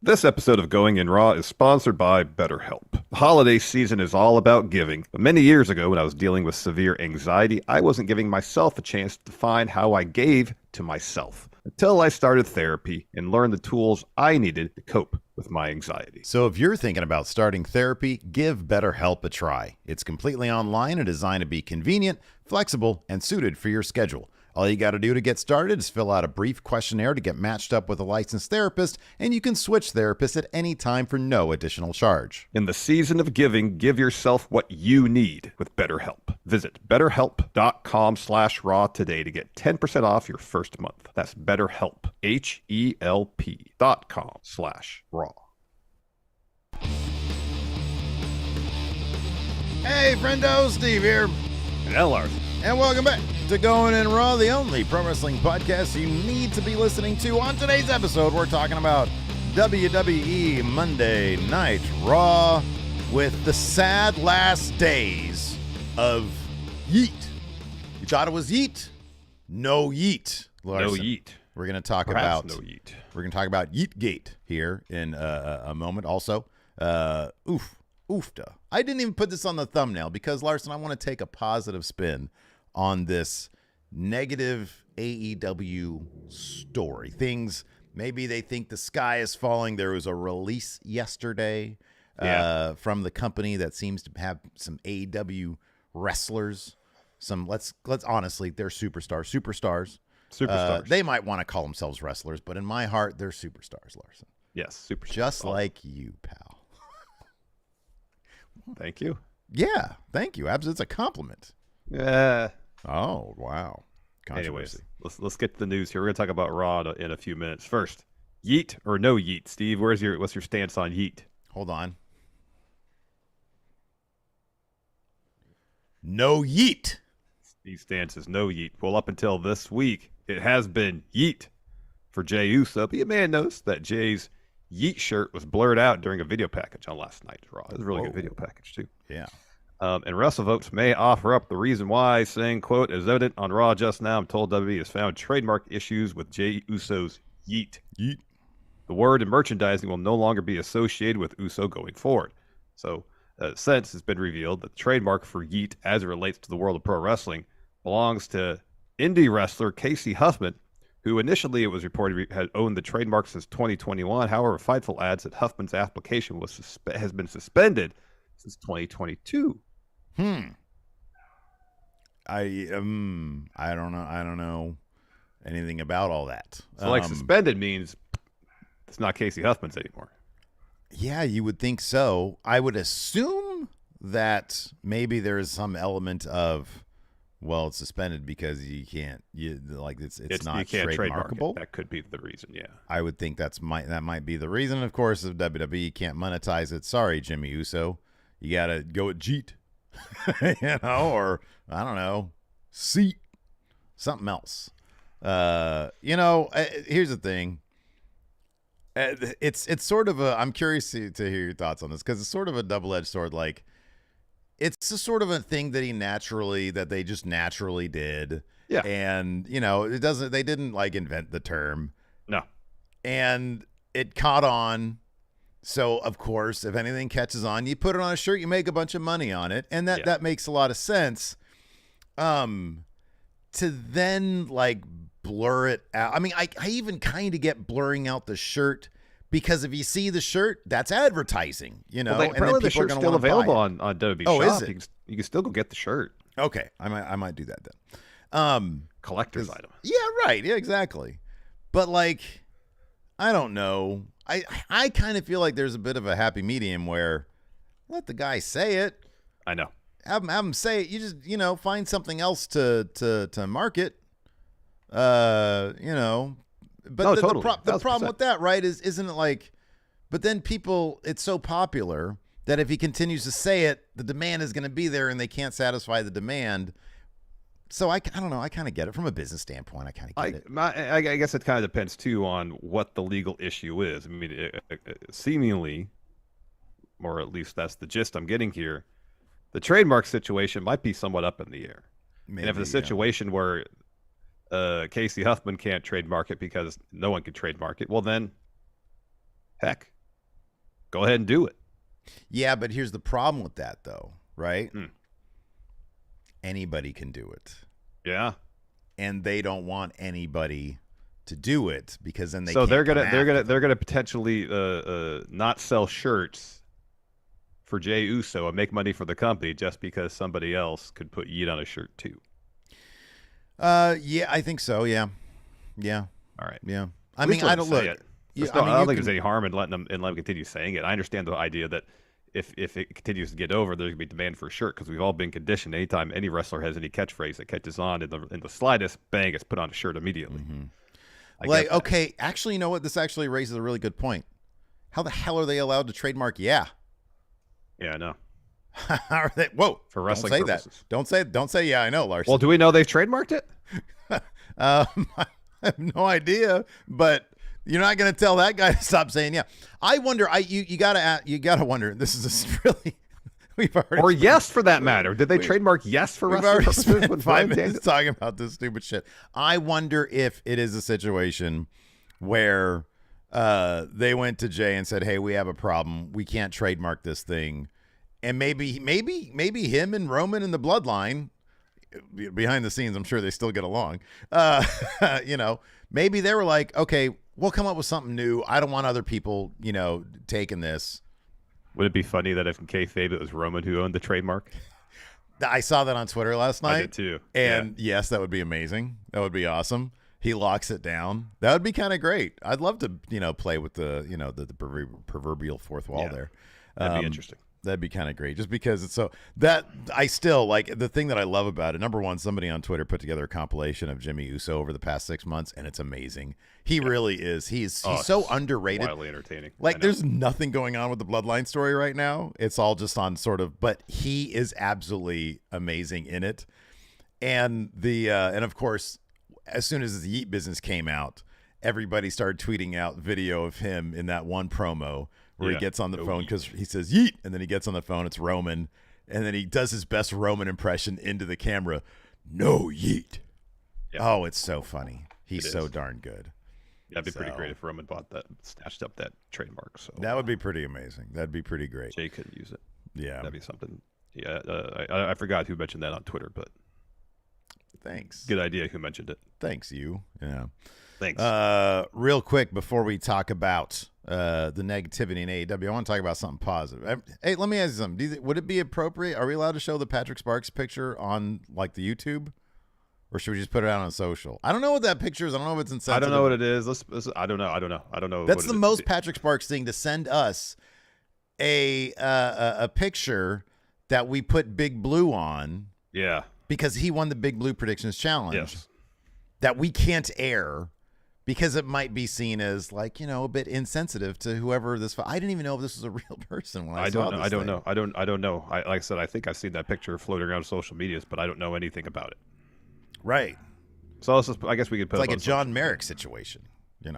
This episode of Going in Raw is sponsored by BetterHelp. The holiday season is all about giving, but many years ago when I was dealing with severe anxiety, I wasn't giving myself a chance to define how I gave to myself until I started therapy and learned the tools I needed to cope with my anxiety. So if you're thinking about starting therapy, give BetterHelp a try. It's completely online and designed to be convenient, flexible, and suited for your schedule. All you got to do to get started is fill out a brief questionnaire to get matched up with a licensed therapist, and you can switch therapists at any time for no additional charge. In the season of giving, give yourself what you need with BetterHelp. Visit betterhelp.com/raw today to get 10% off your first month. That's BetterHelp, HELP.com/raw. Hey, friendo, Steve here. And Larson. And welcome back to Going in Raw, the only pro wrestling podcast you need to be listening to. On today's episode, we're talking about WWE Monday Night Raw with the sad last days of Yeet. You thought it was Yeet? No Yeet, Larson. No Yeet. We're going to talk Perhaps about no Yeet. We're going to talk about Yeetgate here in a moment. Also, oofda. I didn't even put this on the thumbnail because, Larson, I want to take a positive spin on this negative AEW story. Things, maybe they think the sky is falling. There was a release yesterday from the company that seems to have some AEW wrestlers. Let's honestly, they're superstars. They might want to call themselves wrestlers, but in my heart, they're superstars, Larson. Yes, superstars. Just like you, pal. Thank you. Yeah, thank you. Absolutely, it's a compliment. Yeah. Oh, wow. Anyways, let's get to the news here. We're going to talk about Raw in a few minutes. First, Yeet or no Yeet? Steve, what's your stance on Yeet? Hold on. No Yeet. Steve's stance is no Yeet. Well, up until this week, it has been Yeet for Jey Uso. But you may have noticed that Jay's Yeet shirt was blurred out during a video package on last night's Raw. It was a really good video package, too. Yeah. And WrestleVotes may offer up the reason why, saying, quote, as evident on Raw just now, I'm told WWE has found trademark issues with Jey Uso's Yeet. Yeet. The word and merchandising will no longer be associated with Uso going forward. So, since it's been revealed that the trademark for Yeet, as it relates to the world of pro wrestling, belongs to indie wrestler Casey Huffman, who initially it was reported had owned the trademark since 2021. However, Fightful adds that Huffman's application has been suspended since 2022. I don't know anything about all that. So suspended means it's not Casey Huffman's anymore. Yeah, you would think so. I would assume that maybe there is some element of, well, it's suspended because it's not trademarkable. That could be the reason. Yeah, I would think that might be the reason. Of course, if WWE can't monetize it, sorry, Jimmy Uso, you got to go with Jeet. Or I don't know, seat, something else. Here's the thing. It's sort of I'm curious to hear your thoughts on this because it's sort of a double-edged sword. Like, it's a sort of a thing that they just naturally did. Yeah. And they didn't like invent the term. No. And it caught on. So, of course, if anything catches on, you put it on a shirt, you make a bunch of money on it. And that makes a lot of sense. To then, like, blur it out. I mean, I even kind of get blurring out the shirt because if you see the shirt, that's advertising, Well, apparently the shirt's still available on WWE Shop. Is it? You can still go get the shirt. Okay. I might do that then. Collector's item. Yeah, right. Yeah, exactly. But, like, I don't know. I kind of feel like there's a bit of a happy medium where let the guy say it. I know. Have him say it. You just, find something else to market. But no, the totally. problem with that, right, isn't it like, but then it's so popular that if he continues to say it, the demand is going to be there and they can't satisfy the demand. So I don't know. I kind of get it from a business standpoint. I kind of get it. I guess it kind of depends too on what the legal issue is. I mean, seemingly, or at least that's the gist I'm getting here. The trademark situation might be somewhat up in the air. Maybe, and if it's a situation where Casey Huffman can't trademark it because no one can trademark it, well then, heck, go ahead and do it. Yeah, but here's the problem with that, though, right? Hmm. Anybody can do it. Yeah. And they don't want anybody to do it because then so they're gonna they're gonna potentially not sell shirts for Jey Uso and make money for the company just because somebody else could put Yeet on a shirt too. Yeah, I think so. Yeah. All right. Yeah. I mean, I don't look. Yeah, I don't think there's any harm in letting them continue saying it. I understand the idea that if it continues to get over, there's gonna be demand for a shirt because we've all been conditioned. Anytime any wrestler has any catchphrase that catches on in the slightest, bang, it's put on a shirt immediately. Like, okay, actually, you know what? This actually raises a really good point. How the hell are they allowed to trademark? Yeah. Yeah, I know. Are they? Whoa! For wrestling don't say purposes. That. Don't say. Yeah, I know, Larson. Well, do we know they've trademarked it? I have no idea, but you're not going to tell that guy to stop saying yeah. I wonder. You gotta wonder. This is a really. We've already or yes, for that matter. Did they trademark yes for we've wrestling already purposes? spent 5 minutes talking about this stupid shit. I wonder if it is a situation where they went to Jay and said, "Hey, we have a problem. We can't trademark this thing." And maybe him and Roman and the Bloodline behind the scenes, I'm sure they still get along. Maybe they were like, "Okay, we'll come up with something new. I don't want other people, taking this." Would it be funny that if in kayfabe it was Roman who owned the trademark? I saw that on Twitter last night. I did too. And yes, that would be amazing. That would be awesome. He locks it down. That would be kind of great. I'd love to, play with the proverbial fourth wall there. That'd be interesting. That'd be kind of great just because it's so that I still like the thing that I love about it. Number one, somebody on Twitter put together a compilation of Jimmy Uso over the past 6 months, and it's amazing. He really is. He's so underrated. Wildly entertaining. Like there's nothing going on with the Bloodline story right now. It's all just on sort of, but he is absolutely amazing in it. And and of course, as soon as the Yeet business came out, everybody started tweeting out video of him in that one promo where he gets on the phone because he says Yeet, and then he gets on the phone. It's Roman, and then he does his best Roman impression into the camera. No Yeet. Yep. Oh, it's so funny. He's so darn good. That'd be pretty great if Roman snatched up that trademark. So that would be pretty amazing. That'd be pretty great. Jay couldn't use it. Yeah, that'd be something. Yeah, I forgot who mentioned that on Twitter, but thanks. Good idea. Who mentioned it? Thanks, you. Yeah. Thanks. Real quick before we talk about the negativity in AEW, I want to talk about something positive. Hey, let me ask you something. Would it be appropriate? Are we allowed to show the Patrick Sparks picture on like the YouTube, or should we just put it out on social? I don't know what that picture is. I don't know if it's insensitive. I don't know what it is. I don't know. That's the most Patrick Sparks thing to send us a picture that we put Big Blue on. Yeah. Because he won the Big Blue Predictions Challenge. Yes. That we can't air. Because it might be seen as like, a bit insensitive to whoever this. I didn't even know if this was a real person when I saw this. I don't know. Like I said, I think I've seen that picture floating around social medias, but I don't know anything about it. Right. So I guess we could put it's like a John Merrick situation, And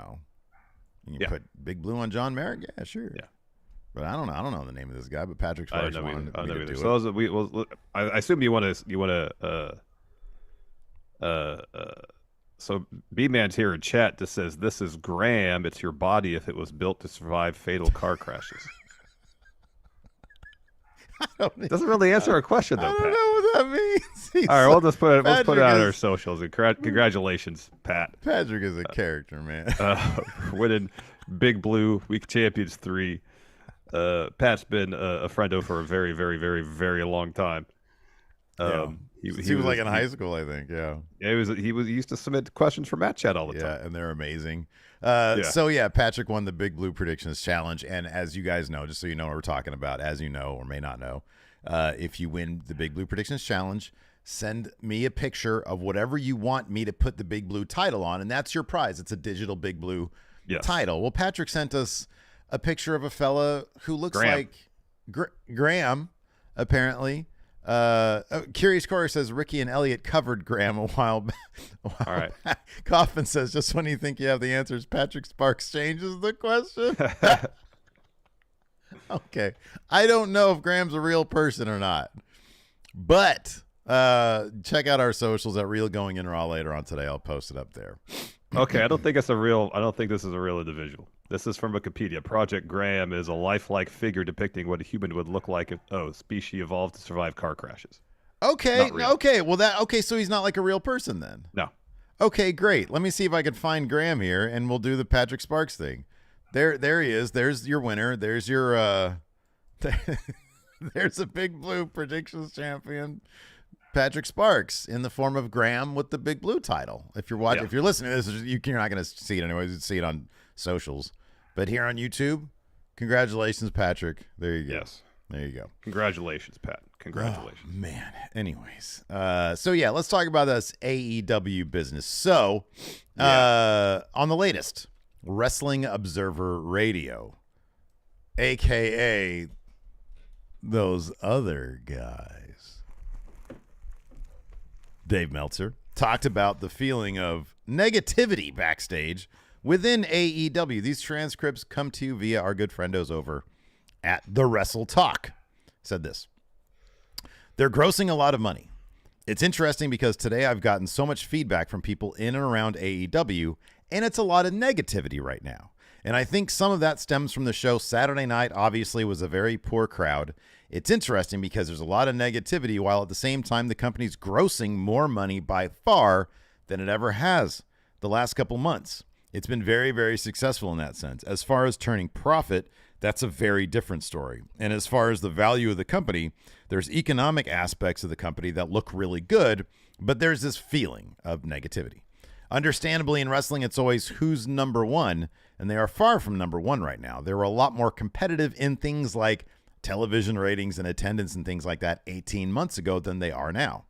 you put Big Blue on John Merrick. Yeah, sure. Yeah. But I don't know the name of this guy. But Patrick Sparks wanted me to do it. So I assume you want to. So B-Man's here in chat that says, "This is Graham. It's your body if it was built to survive fatal car crashes." Doesn't really answer our question, though, I don't Pat. know what that means. All right, we'll just put it on our socials. Congratulations, Pat. Patrick is a character, man. Winning Big Blue Week Champions 3. Pat's been a friendo for a very, very, very, very long time. He was like in high school, I think. Yeah. He used to submit questions for Matt Chat all the time. Yeah, and they're amazing. So Patrick won the Big Blue Predictions Challenge, and as you guys know, just so you know what we're talking about, as you know or may not know, if you win the Big Blue Predictions Challenge, send me a picture of whatever you want me to put the Big Blue title on, and that's your prize. It's a digital Big Blue title. Well, Patrick sent us a picture of a fella who looks like Graham, apparently. Curious Corey says Ricky and Elliot covered Graham a while back. All right. Coffin says, just when you think you have the answers, Patrick Sparks changes the question. Okay. I don't know if Graham's a real person or not, but check out our socials at Real Going In Raw later on today. I'll post it up there. Okay. I don't think this is a real individual. This is from Wikipedia. Project Graham is a lifelike figure depicting what a human would look like if species evolved to survive car crashes. Okay, Not real. okay. Well, so he's not like a real person then. No. Okay, great. Let me see if I can find Graham here, and we'll do the Patrick Sparks thing. There he is. There's your winner. There's your there's a Big Blue predictions champion, Patrick Sparks, in the form of Graham with the Big Blue title. If you're watching, if you're listening to this, you're not going to see it anyways. You see it on socials, but here on YouTube, congratulations, Patrick. There you go. Yes. There you go. Congratulations, Pat. Congratulations. Oh, man. Anyways, so yeah, let's talk about this AEW business. So, on the latest, Wrestling Observer Radio, aka those other guys, Dave Meltzer talked about the feeling of negativity backstage within AEW. These transcripts come to you via our good friendos over at The Wrestle Talk. Said this: they're grossing a lot of money. It's interesting because today I've gotten so much feedback from people in and around AEW, and it's a lot of negativity right now. And I think some of that stems from the show Saturday night obviously was a very poor crowd. It's interesting because there's a lot of negativity while at the same time the company's grossing more money by far than it ever has the last couple months. It's been very, very successful in that sense. As far as turning profit, that's a very different story. And as far as the value of the company, there's economic aspects of the company that look really good, but there's this feeling of negativity. Understandably, in wrestling, it's always who's number one, and they are far from number one right now. They were a lot more competitive in things like television ratings and attendance and things like that 18 months ago than they are now.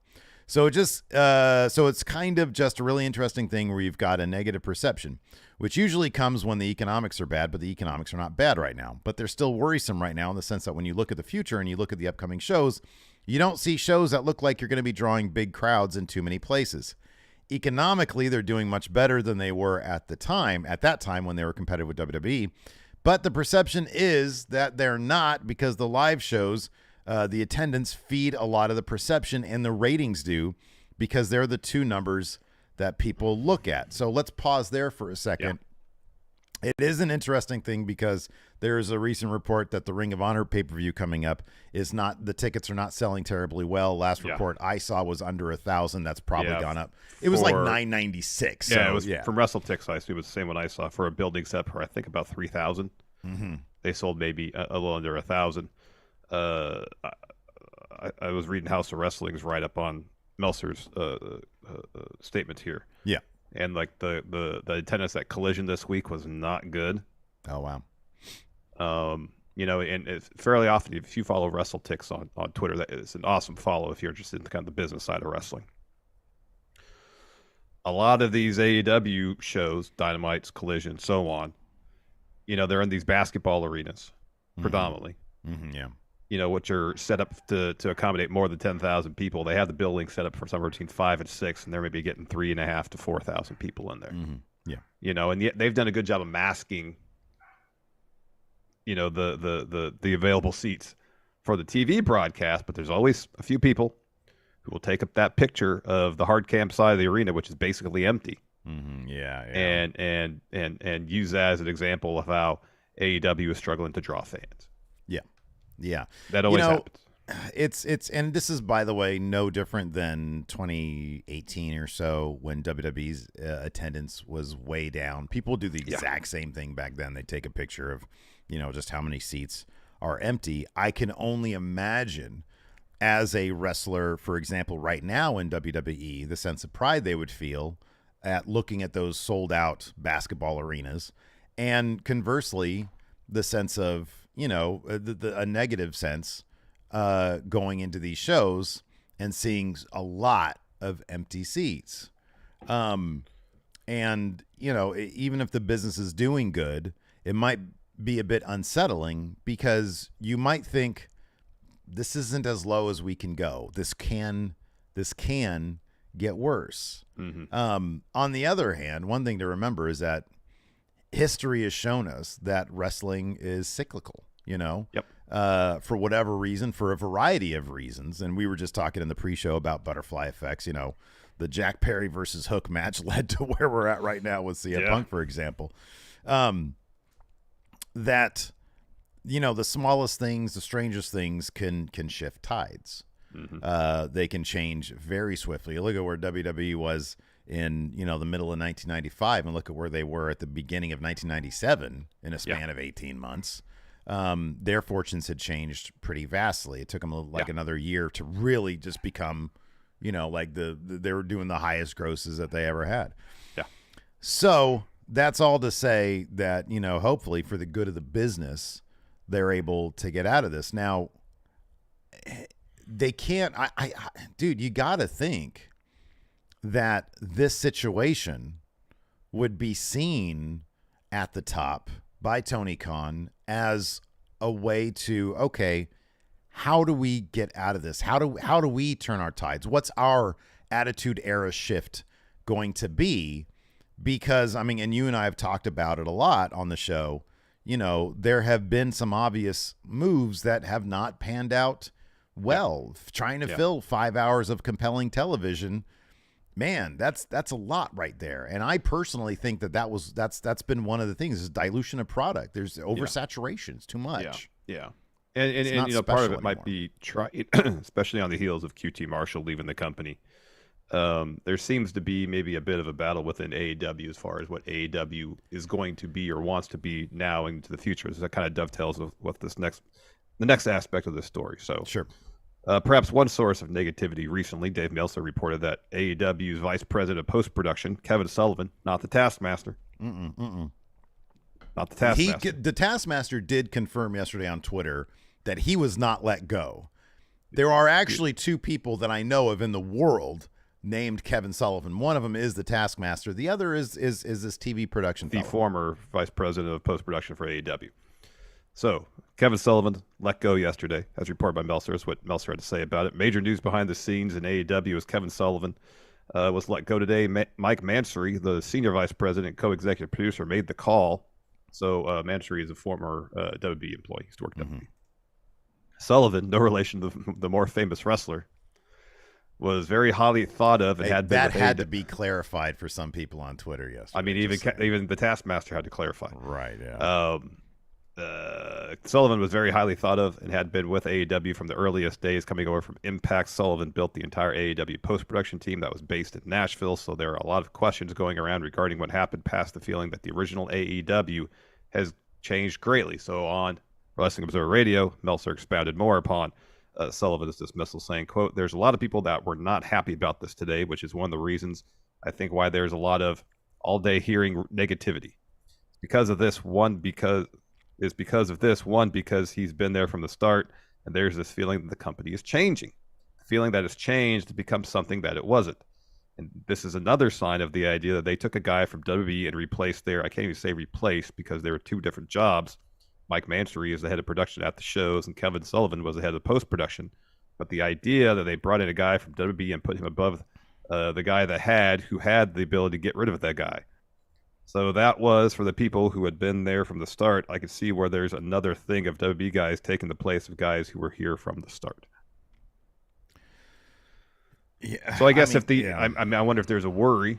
So it's kind of just a really interesting thing where you've got a negative perception, which usually comes when the economics are bad, but the economics are not bad right now. But they're still worrisome right now in the sense that when you look at the future and you look at the upcoming shows, you don't see shows that look like you're going to be drawing big crowds in too many places. Economically, they're doing much better than they were at that time when they were competitive with WWE. But the perception is that they're not, because the live shows, the attendance feed a lot of the perception, and the ratings do, because they're the two numbers that people look at. So let's pause there for a second. Yeah. It is an interesting thing because there is a recent report that the Ring of Honor pay-per-view coming up is not, the tickets are not selling terribly well. Last report I saw was under 1,000. That's probably gone up. It was like 996. Yeah, so, it was from WrestleTix. I assume it was the same one I saw for a building set for I think about 3,000. Mm-hmm. They sold maybe a little under 1,000. I was reading House of Wrestling's right up on Meltzer's statement here. Yeah. And like the attendance at Collision this week was not good. Oh wow. You know, and it's fairly often if you follow WrestleTix on Twitter, that is an awesome follow if you're interested in kind of the business side of wrestling. A lot of these AEW shows, Dynamites, Collision, so on, you know, they're in these basketball arenas predominantly. Mm-hmm, yeah. You know, which are set up to accommodate more than 10,000 people. They have the building set up for somewhere between 5 and 6, and they're maybe getting 3.5 to 4,000 people in there. Mm-hmm. Yeah. You know, and yet they've done a good job of masking, you know, the available seats for the TV broadcast, but there's always a few people who will take up that picture of the hard cam side of the arena, which is basically empty. Mm-hmm. Yeah. And use that as an example of how AEW is struggling to draw fans. Yeah. That always happens. It's and this is, by the way, no different than 2018 or so when WWE's attendance was way down. People do the exact same thing back then. They take a picture of, you know, just how many seats are empty. I can only imagine as a wrestler, for example, right now in WWE, the sense of pride they would feel at looking at those sold out basketball arenas, and conversely, the sense of, you know, a negative sense going into these shows and seeing a lot of empty seats. And, you know, even if the business is doing good, it might be a bit unsettling because you might think this isn't as low as we can go. This can get worse. Mm-hmm. On the other hand, one thing to remember is that history has shown us that wrestling is cyclical, you know, for whatever reason, for a variety of reasons. And we were just talking in the pre-show about butterfly effects. You know, the Jack Perry versus Hook match led to where we're at right now with CM Punk, for example. that, the smallest things, the strangest things can shift tides. They can change very swiftly. Look at where WWE was in, the middle of 1995, and look at where they were at the beginning of 1997 in a span of 18 months. Their fortunes had changed pretty vastly. It took them another year to really just become, like they were doing the highest grosses that they ever had. Yeah. So that's all to say that, hopefully for the good of the business, they're able to get out of this. Now, they can't. Dude, you got to think that this situation would be seen at the top by Tony Khan as a way to, okay, how do we get out of this? How do we turn our tides? What's our attitude era shift going to be? Because, and you and I have talked about it a lot on the show, there have been some obvious moves that have not panned out well. Trying to fill 5 hours of compelling television, man, that's a lot right there. And I personally think that's been one of the things, is dilution of product. There's oversaturation. It's too much. Yeah. And part of it might be especially on the heels of QT Marshall leaving the company. There seems to be maybe a bit of a battle within AEW as far as what AEW is going to be or wants to be now into the future. So that kind of dovetails with what the next aspect of this story. So sure. Perhaps one source of negativity recently, Dave Meltzer reported that AEW's vice president of post-production, Kevin Sullivan, not the Taskmaster. Not the Taskmaster. The Taskmaster did confirm yesterday on Twitter that he was not let go. There are actually two people that I know of in the world named Kevin Sullivan. One of them is the Taskmaster. The other is this TV production fellow. The former vice president of post-production for AEW. So, Kevin Sullivan let go yesterday, as reported by Meltzer. Is what Meltzer had to say about it. Major news behind the scenes in AEW is Kevin Sullivan was let go today. Mike Mansory, the senior vice president and co-executive producer, made the call. So, Mansory is a former WWE employee. He used to work at WWE. Sullivan, no relation to the more famous wrestler, was very highly thought of and had been. That had to be clarified for some people on Twitter yesterday. Even the Taskmaster had to clarify. Right, yeah. Sullivan was very highly thought of and had been with AEW from the earliest days, coming over from Impact. Sullivan built the entire AEW post-production team that was based in Nashville, so there are a lot of questions going around regarding what happened, past the feeling that the original AEW has changed greatly. So on Wrestling Observer Radio, Meltzer expounded more upon Sullivan's dismissal, saying, quote, "There's a lot of people that were not happy about this today, which is one of the reasons I think why there's a lot of all-day hearing negativity. Because he's been there from the start, and there's this feeling that the company is changing. The feeling that it's changed to become something that it wasn't. And this is another sign of the idea that they took a guy from WWE and replaced I can't even say replaced because there were two different jobs. Mike Mansory is the head of production at the shows, and Kevin Sullivan was the head of post-production. But the idea that they brought in a guy from WWE and put him above the guy who had the ability to get rid of that guy. So that was for the people who had been there from the start. I could see where there's another thing of WWE guys taking the place of guys who were here from the start. Yeah. So I guess I wonder if there's a worry.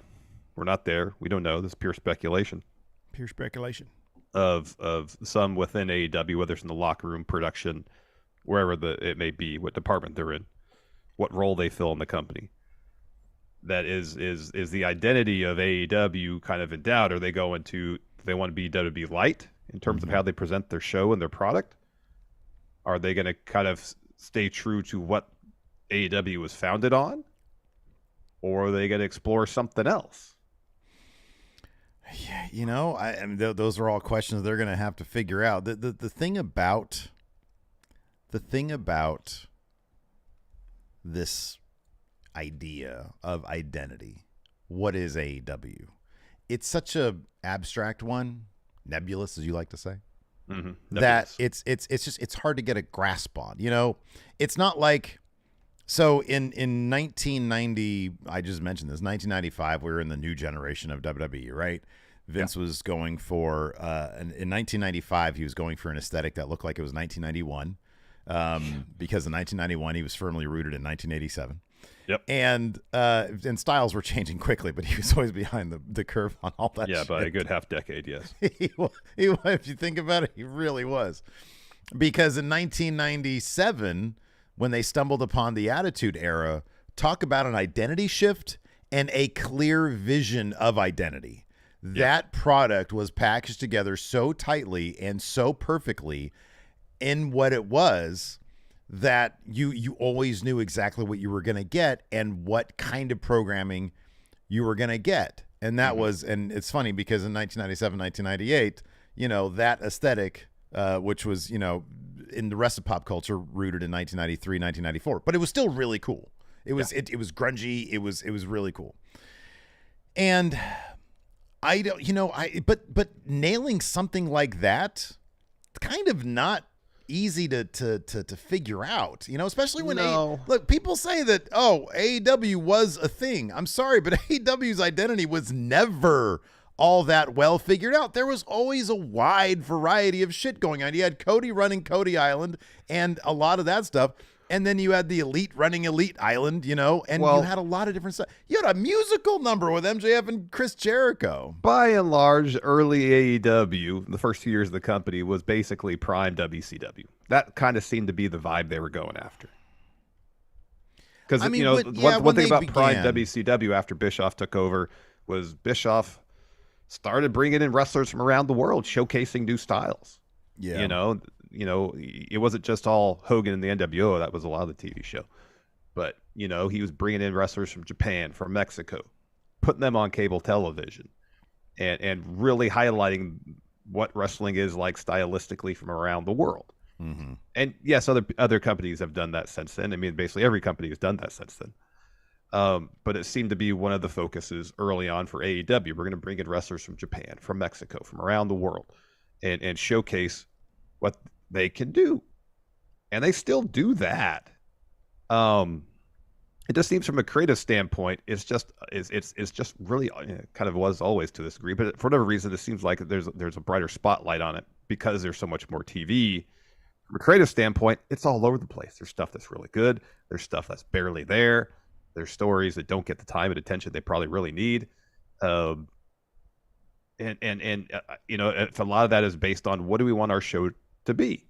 We're not there. We don't know. This is pure speculation. Pure speculation. Of some within AEW, whether it's in the locker room, production, wherever it may be, what department they're in, what role they fill in the company. That is the identity of AEW kind of in doubt? Are they going to? Do they want to be WWE light in terms of how they present their show and their product? Are they going to kind of stay true to what AEW was founded on, or are they going to explore something else? Yeah, I mean, those are all questions they're going to have to figure out. The thing about this idea of identity, what is AEW? It's such a abstract one, nebulous, as you like to say, that it's hard to get a grasp on. It's not like. So in 1990, I just mentioned this, 1995, we were in the new generation of WWE, right? Vince was going for, in 1995, he was going for an aesthetic that looked like it was 1991, because in 1991, he was firmly rooted in 1987. Yep. And styles were changing quickly, but he was always behind the curve on all that. Yeah, shit. by a good half decade, yes. If you think about it, he really was. Because in 1997, when they stumbled upon the Attitude Era, talk about an identity shift and a clear vision of identity. That product was packaged together so tightly and so perfectly in what it was that you always knew exactly what you were going to get and what kind of programming you were going to get. And that was, and it's funny because in 1997, 1998, that aesthetic, which was, in the rest of pop culture rooted in 1993, 1994, but it was still really cool. It was, it was grungy. It was really cool. And I don't, but nailing something like that, it's kind of not easy to figure out, especially when look, people say that, AEW was a thing. I'm sorry, but AEW's identity was never all that well figured out. There was always a wide variety of shit going on. You had Cody running Cody Island and a lot of that stuff. And then you had the Elite running Elite Island, and you had a lot of different stuff. You had a musical number with MJF and Chris Jericho. By and large, early AEW, the first 2 years of the company, was basically prime WCW. That kind of seemed to be the vibe they were going after. Because, one thing about prime WCW after Bischoff took over was Bischoff started bringing in wrestlers from around the world, showcasing new styles. Yeah. It wasn't just all Hogan and the NWO. That was a lot of the TV show. But, he was bringing in wrestlers from Japan, from Mexico, putting them on cable television and really highlighting what wrestling is like stylistically from around the world. Mm-hmm. And yes, other companies have done that since then. I mean, basically every company has done that since then. But it seemed to be one of the focuses early on for AEW. We're going to bring in wrestlers from Japan, from Mexico, from around the world and showcase what they can do. And they still do that. It just seems from a creative standpoint, it's just really kind of was always to this degree, but for whatever reason, it seems like there's a brighter spotlight on it because there's so much more TV. From a creative standpoint, it's all over the place. There's stuff that's really good. There's stuff that's barely there. There's stories that don't get the time and attention they probably really need. If a lot of that is based on what do we want our show to be?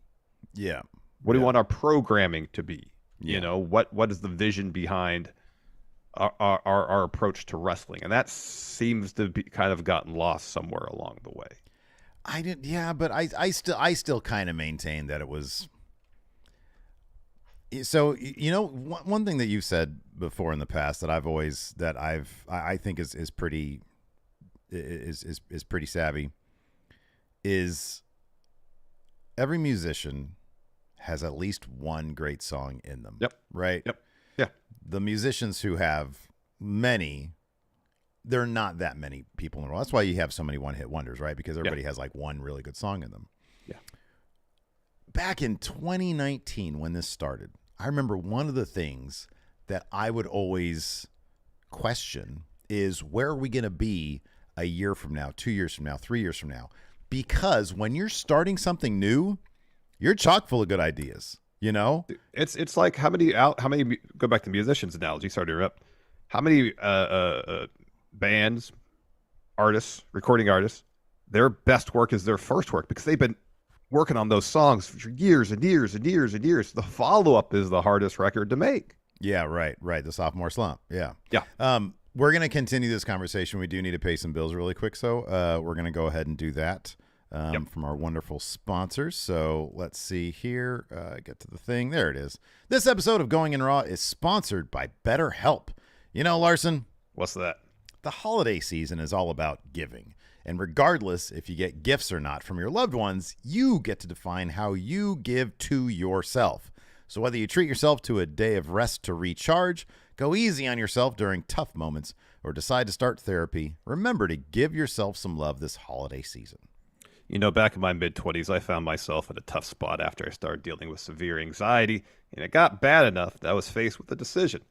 Yeah. What do we want our programming to be? Yeah. What is the vision behind our approach to wrestling? And that seems to be kind of gotten lost somewhere along the way. But I still kind of maintain that it was. So, one thing that you've said before in the past that I think is pretty savvy is every musician has at least one great song in them. Yep. Right? Yep. Yeah. The musicians who have many, there are not that many people in the world. That's why you have so many one-hit wonders, right? Because everybody has like one really good song in them. Yeah. Back in 2019 when this started, I remember one of the things that I would always question is where are we going to be a year from now, 2 years from now, 3 years from now? Because when you're starting something new, you're chock full of good ideas, It's like how many go back to musicians analogy, sorry to interrupt. How many bands, artists, recording artists, their best work is their first work because they've been working on those songs for years and years and years and years. The follow-up is the hardest record to make. Yeah, right. The sophomore slump. Yeah. Yeah. We're going to continue this conversation. We do need to pay some bills really quick, so we're going to go ahead and do that. From our wonderful sponsors. So let's see here. Get to the thing. There it is. This episode of Going in Raw is sponsored by BetterHelp. Larson. What's that? The holiday season is all about giving. And regardless if you get gifts or not from your loved ones, you get to define how you give to yourself. So whether you treat yourself to a day of rest to recharge, go easy on yourself during tough moments, or decide to start therapy, remember to give yourself some love this holiday season. Back in my mid-20s, I found myself in a tough spot after I started dealing with severe anxiety, and it got bad enough that I was faced with a decision.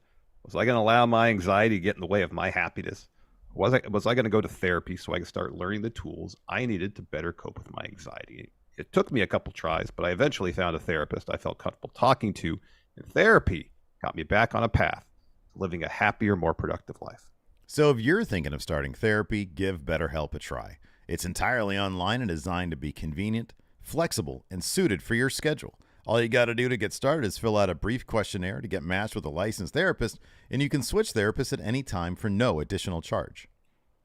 Was I going to allow my anxiety to get in the way of my happiness? Was I going to go to therapy so I could start learning the tools I needed to better cope with my anxiety? It took me a couple tries, but I eventually found a therapist I felt comfortable talking to, and therapy got me back on a path living a happier, more productive life. So if you're thinking of starting therapy, give BetterHelp a try. It's entirely online and designed to be convenient, flexible, and suited for your schedule. All you got to do to get started is fill out a brief questionnaire to get matched with a licensed therapist, and you can switch therapists at any time for no additional charge.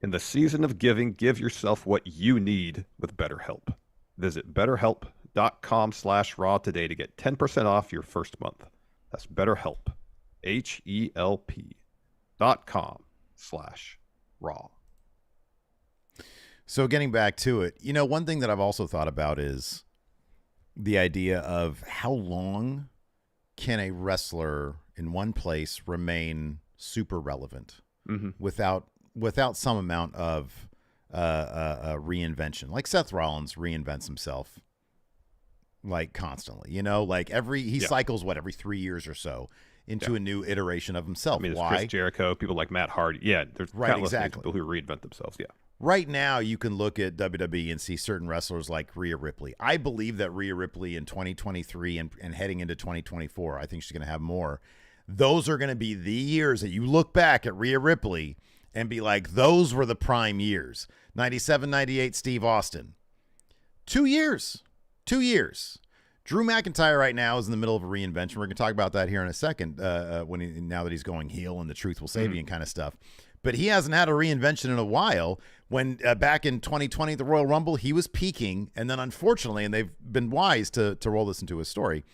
In the season of giving, give yourself what you need with BetterHelp. Visit betterhelp.com/raw today to get 10% off your first month. That's BetterHelp, HELP.com/raw. So getting back to it, one thing that I've also thought about is the idea of how long can a wrestler in one place remain super relevant without some amount of reinvention. Like Seth Rollins reinvents himself like constantly, like he cycles every 3 years or so into a new iteration of himself. I mean, Why? Chris Jericho, people like Matt Hardy. Yeah, there's countless people who reinvent themselves. Yeah. Right now, you can look at WWE and see certain wrestlers like Rhea Ripley. I believe that Rhea Ripley in 2023 and heading into 2024, I think she's going to have more. Those are going to be the years that you look back at Rhea Ripley and be like, those were the prime years. 97, 98, Steve Austin. 2 years. 2 years. Drew McIntyre right now is in the middle of a reinvention. We're going to talk about that here in a second now that he's going heel and the truth will save you and kind of stuff. But he hasn't had a reinvention in a while. When back in 2020, the Royal Rumble, he was peaking. And then unfortunately, and they've been wise to roll this into a story,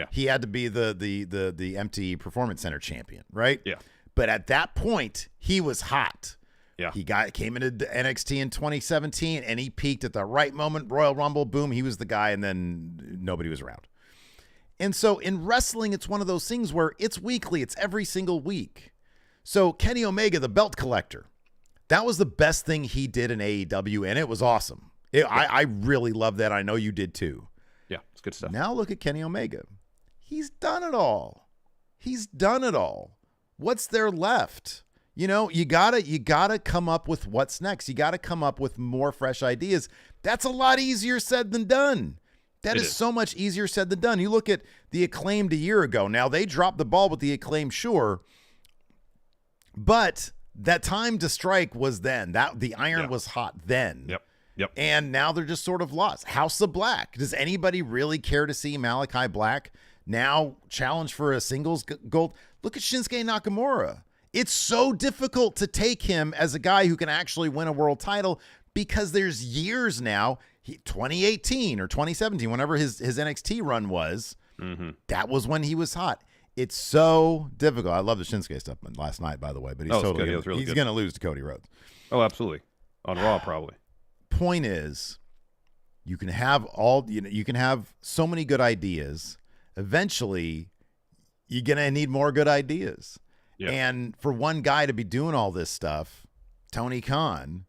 he had to be the empty Performance Center champion, right? Yeah. But at that point, he was hot. Yeah. He came into NXT in 2017, and he peaked at the right moment. Royal Rumble, boom, he was the guy, and then nobody was around. And so in wrestling, it's one of those things where it's weekly. It's every single week. So Kenny Omega, the belt collector, that was the best thing he did in AEW, and it was awesome. I really love that. I know you did too. Yeah, it's good stuff. Now look at Kenny Omega. He's done it all. He's done it all. What's there left? You gotta come up with what's next. You gotta come up with more fresh ideas. That's a lot easier said than done. That is so much easier said than done. You look at the Acclaimed a year ago. Now they dropped the ball with the Acclaimed, sure. But that time to strike was then. That the iron was hot then. Yep. And now they're just sort of lost. House of Black. Does anybody really care to see Malachi Black now challenge for a singles gold? Look at Shinsuke Nakamura. It's so difficult to take him as a guy who can actually win a world title because there's years now. 2018 or 2017, whenever his NXT run was, that was when he was hot. It's so difficult. I love the Shinsuke stuff last night, by the way, but he's totally he's going to lose to Cody Rhodes. Oh, absolutely. On Raw, probably. Point is, you can have you can have so many good ideas. Eventually, you're going to need more good ideas. Yeah. And for one guy to be doing all this stuff, Tony Khan,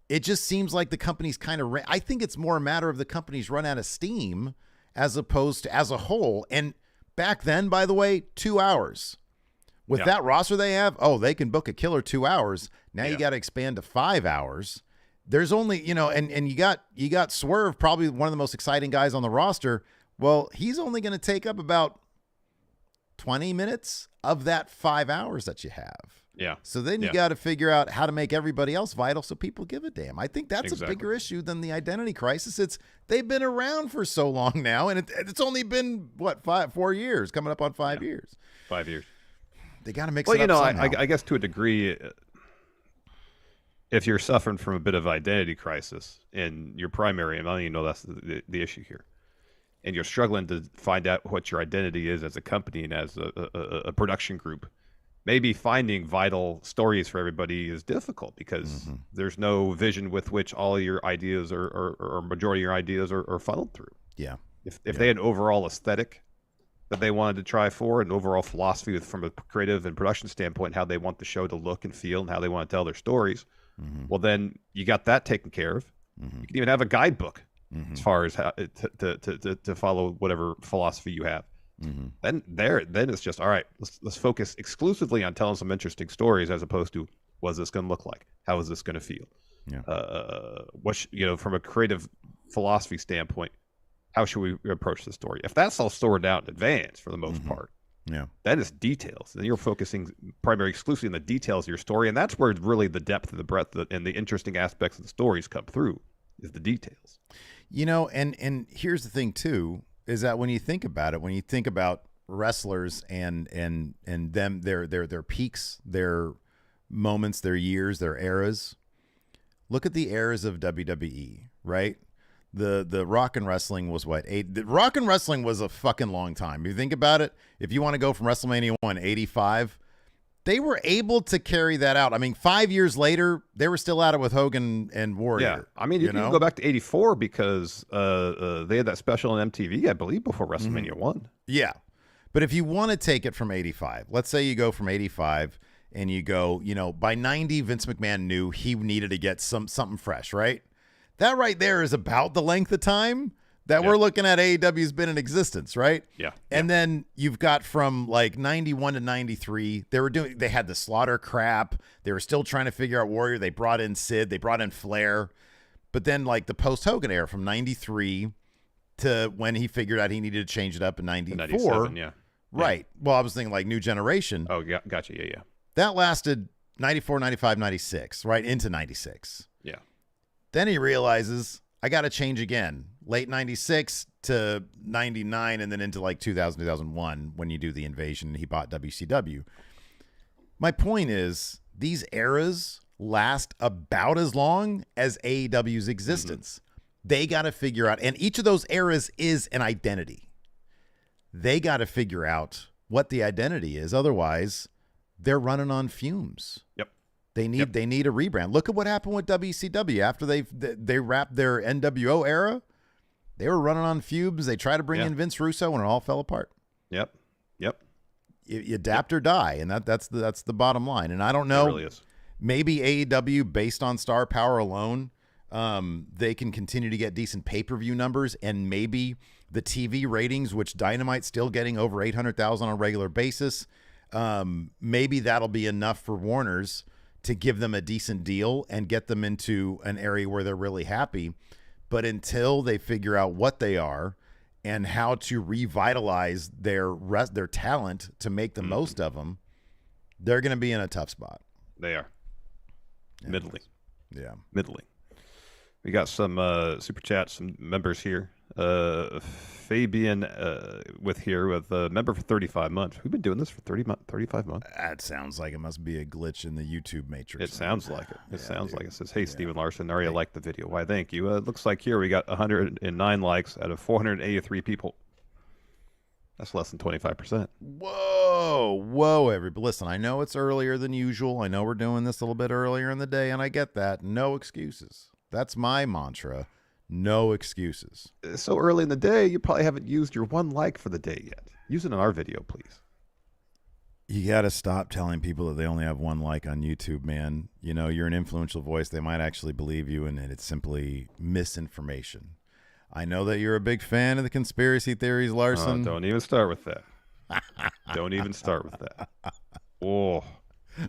it just seems like the company's kind of I think it's more a matter of the company's run out of steam as opposed to as a whole. And back then, by the way, 2 hours. With that roster they have, they can book a killer 2 hours. Now you got to expand to 5 hours. There's only, and you got Swerve, probably one of the most exciting guys on the roster. Well, he's only going to take up about 20 minutes of that 5 hours that you have. Yeah. So then you got to figure out how to make everybody else vital so people give a damn. I think that's a bigger issue than the identity crisis. They've been around for so long now, and it's only been, 4 years, coming up on 5 years. 5 years. They got to mix it up somehow. I guess to a degree, if you're suffering from a bit of identity crisis in your primary, and I don't even know that's the issue here, and you're struggling to find out what your identity is as a company and as a production group, maybe finding vital stories for everybody is difficult because there's no vision with which all your ideas or majority of your ideas are funneled through. Yeah. If they had an overall aesthetic that they wanted to try for, an overall philosophy from a creative and production standpoint, how they want the show to look and feel and how they want to tell their stories, well, then you got that taken care of. You can even have a guidebook as far as how to follow whatever philosophy you have. Then it's just all right. Let's focus exclusively on telling some interesting stories as opposed to what's this going to look like? How is this going to feel? From a creative philosophy standpoint, how should we approach the story? If that's all sorted out in advance for the most part, Yeah. That is details. And you're focusing primarily exclusively on the details of your story. And that's where really the depth and the breadth and the interesting aspects of the stories come through, is the details. You know, and here's the thing too, is that when you think about it, when you think about wrestlers and them, their peaks, their moments, their years, their eras, look at the eras of WWE, right? The Rock and Wrestling was what? The Rock and Wrestling was a fucking long time. If you think about it, if you want to go from WrestleMania 1, 85, they were able to carry that out. I mean, 5 years later, they were still at it with Hogan and Warrior. Yeah, I mean, you can go back to 84 because they had that special on MTV, I believe, before WrestleMania 1. Yeah. But if you want to take it from 85, let's say you go from 85 and you go, you know, by 90, Vince McMahon knew he needed to get something fresh, right? That right there is about the length of time that we're looking at AEW's been in existence, right? Yeah. And then you've got from like 91 to 93, they had the Slaughter crap. They were still trying to figure out Warrior. They brought in Sid, they brought in Flair. But then like the post-Hogan era from 93 to when he figured out he needed to change it up in 94. 97, yeah. Right. Well, I was thinking like New Generation. Oh, gotcha. Yeah. That lasted 94, 95, 96, right into 96. Yeah. Then he realizes I got to change again. Late 96 to 99 and then into like 2000, 2001 when you do the invasion. He bought WCW. My point is these eras last about as long as AEW's existence. They got to figure out, and each of those eras is an identity. They got to figure out what the identity is. Otherwise, they're running on fumes. Yep. They need a rebrand. Look at what happened with WCW after they wrapped their NWO era. They were running on fumes. They tried to bring in Vince Russo, and it all fell apart. Yep. You adapt or die, and that's the bottom line. And I don't know. It really is. Maybe AEW, based on star power alone, they can continue to get decent pay-per-view numbers, and maybe the TV ratings, which Dynamite's still getting over 800,000 on a regular basis, maybe that'll be enough for Warner's to give them a decent deal and get them into an area where they're really happy. But until they figure out what they are and how to revitalize their talent to make the most of them, they're going to be in a tough spot. They are. Yeah. Middling. Yeah. Middling. We got some super chats, some members here. Fabian with a member for 35 months. We've been doing this for 35 months. That sounds like it must be a glitch in the YouTube matrix. It sounds like it. It sounds like it. It says, hey, Stephen Larson, I already liked the video. Why, thank you. It looks like here we got 109 likes out of 483 people. That's less than 25%. Whoa, everybody. Listen, I know it's earlier than usual. I know we're doing this a little bit earlier in the day, and I get that. No excuses. That's my mantra. No excuses. So early in the day, you probably haven't used your one like for the day yet. Use it on our video, please. You got to stop telling people that they only have one like on YouTube, man. You know, you're an influential voice. They might actually believe you, and it's simply misinformation. I know that you're a big fan of the conspiracy theories, Larson. Oh, don't even start with that. Don't even start with that. Oh.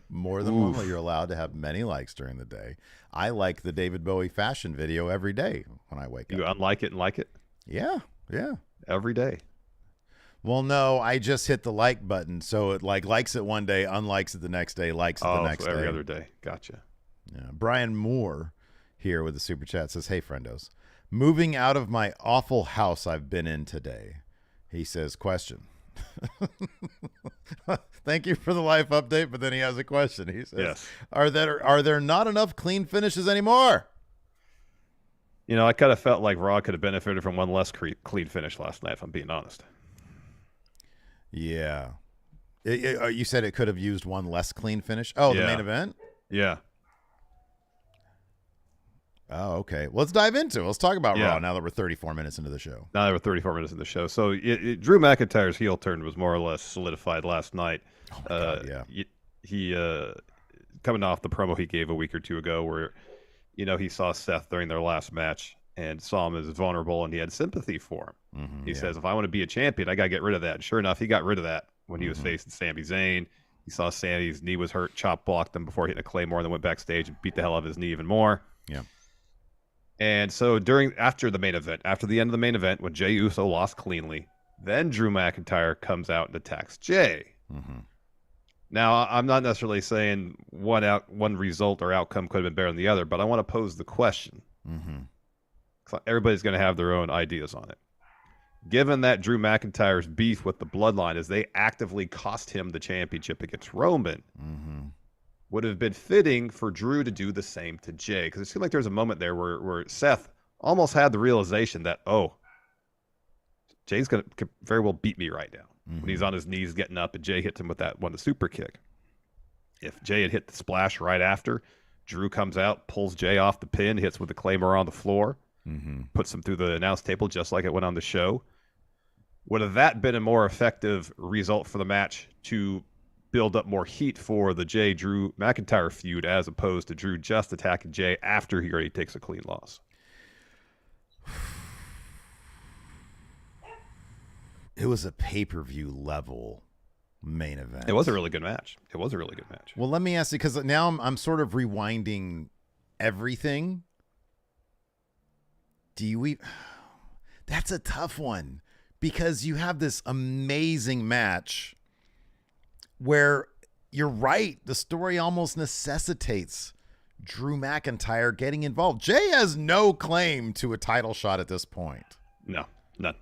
More than one, you're allowed to have many likes during the day. I like the David Bowie fashion video every day when I wake up. You unlike it and like it? Yeah. Every day. Well, no, I just hit the like button, so it likes it one day, unlikes it the next day, likes it the next every day. other day. Gotcha. Yeah. Brian Moore here with the super chat says, "Hey, friendos, moving out of my awful house I've been in today." He says, question. Thank you for the life update, but then he has a question. He says, yes. Are there not enough clean finishes anymore? You know, I kind of felt like Raw could have benefited from one less clean finish last night, if I'm being honest. Yeah. You said it could have used one less clean finish? Oh, the main event? Yeah. Oh, okay. Let's dive into it. Let's talk about Raw now that we're 34 minutes into the show. Now that we're 34 minutes into the show. So Drew McIntyre's heel turn was more or less solidified last night. Oh, my God, yeah. He coming off the promo he gave a week or two ago where, you know, he saw Seth during their last match and saw him as vulnerable, and he had sympathy for him. Mm-hmm, he says, if I want to be a champion, I got to get rid of that. And sure enough, he got rid of that when he was facing Sami Zayn. He saw Sami's knee was hurt, chop blocked him before hitting a Claymore, and then went backstage and beat the hell out of his knee even more. Yeah. And so after the end of the main event, when Jey Uso lost cleanly, Then Drew McIntyre comes out and attacks Jay. Mm-hmm. Now, I'm not necessarily saying one result or outcome could have been better than the other, but I want to pose the question. Mm-hmm. Everybody's going to have their own ideas on it. Given that Drew McIntyre's beef with the Bloodline is they actively cost him the championship against Roman, would have been fitting for Drew to do the same to Jay. Because it seemed like there was a moment there where Seth almost had the realization that, oh, Jay's going to very well beat me right now. When he's on his knees getting up and Jay hits him with that one, the super kick. If Jay had hit the splash right after, Drew comes out, pulls Jay off the pin, hits with the Claymore on the floor, puts him through the announce table just like it went on the show. Would have that been a more effective result for the match to build up more heat for the Jay-Drew McIntyre feud as opposed to Drew just attacking Jay after he already takes a clean loss? It was a pay-per-view level main event. It was a really good match. Well, let me ask you, because now I'm sort of rewinding everything. That's a tough one, because you have this amazing match where you're right. The story almost necessitates Drew McIntyre getting involved. Jay has no claim to a title shot at this point. No, none.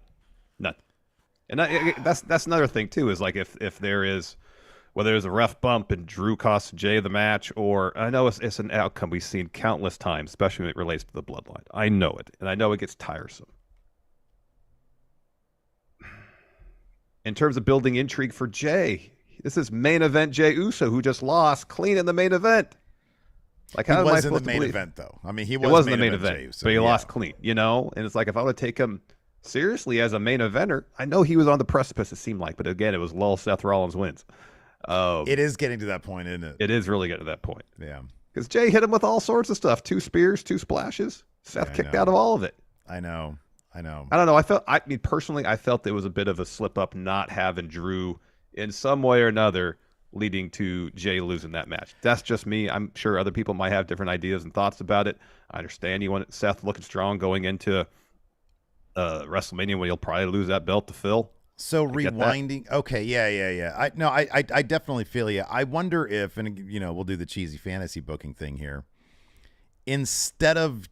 And that's another thing too, is like if there is, whether there's a ref bump and Drew costs Jay the match, or I know it's an outcome we've seen countless times, especially when it relates to the Bloodline. I know it, and I know it gets tiresome. In terms of building intrigue for Jay, this is main event Jey Uso, who just lost clean in the main event. Like, how am I supposed to believe? It was in the main event, though. I mean, he was it wasn't the main event, Jey Uso, but he lost clean, you know? And it's like, if I would take him seriously as a main eventer, I know he was on the precipice, it seemed like, but again, it was lull Seth Rollins wins. It is getting to that point, isn't it? It is really getting to that point. Yeah. Because Jay hit him with all sorts of stuff. 2 spears, 2 splashes. Seth kicked out of all of it. I know. I don't know. I mean, personally, I felt it was a bit of a slip up not having Drew in some way or another leading to Jay losing that match. That's just me. I'm sure other people might have different ideas and thoughts about it. I understand you want Seth looking strong going into WrestleMania when he'll probably lose that belt to Phil. So rewinding. Okay. Yeah. I definitely feel you. I wonder if, and we'll do the cheesy fantasy booking thing here. Instead of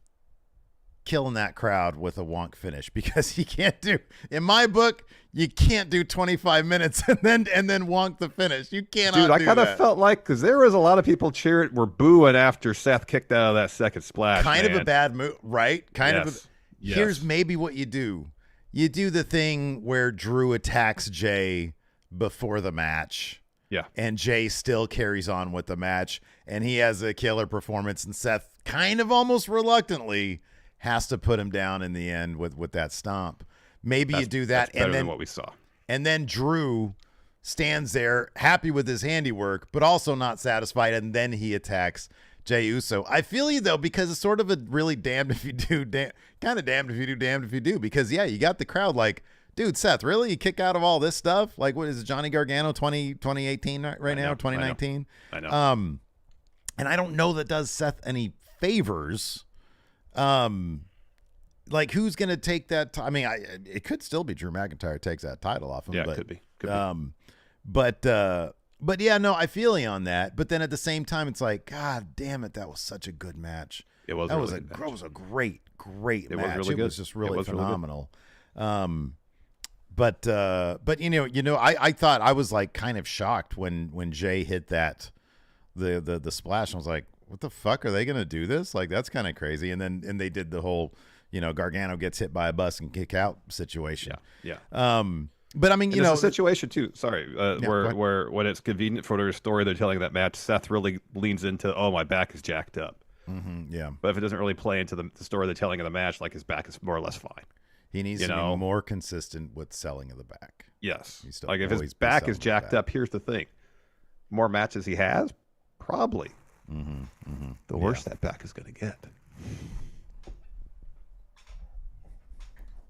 killing that crowd with a wonk finish, because you can't do, in my book, you can't do 25 minutes and then wonk the finish. You cannot do that. Dude, I kind of felt like, because there was a lot of people were booing after Seth kicked out of that second splash. Kind of a bad move, right? Here's maybe what you do. You do the thing where Drew attacks Jay before the match. Yeah. And Jay still carries on with the match, and he has a killer performance, and Seth kind of almost reluctantly has to put him down in the end with that stomp. Maybe you do that, and then what we saw. And then Drew stands there happy with his handiwork, but also not satisfied, and then he attacks Jey Uso. I feel you, though, because it's sort of a really damned if you do, kind of damned if you do, damned if you do. Because, yeah, you got the crowd like, dude, Seth, really? You kick out of all this stuff? Like, what is it, Johnny Gargano 2018 right now, 2019? I know. And I don't know that does Seth any favors. Like, who's going to take that? I mean, it could still be Drew McIntyre takes that title off him. Yeah, but, it could be. But yeah, no, I feel you on that. But then at the same time, it's like, God damn it, that was such a good match. It was. That was a great match. It was really good. It was just really phenomenal. Really but I thought, I was like kind of shocked when Jay hit that the splash. I was like, what the fuck, are they gonna do this? Like, that's kind of crazy. And they did the whole, Gargano gets hit by a bus and kick out situation. Yeah. But I mean, a situation too. Sorry, where when it's convenient for their story they're telling that match, Seth really leans into, oh, my back is jacked up. Yeah. But if it doesn't really play into the story they're telling of the match, like his back is more or less fine. He needs to be more consistent with selling of the back. Yes. Like if his back is jacked up, here's the thing: more matches he has, probably the worse that back is going to get.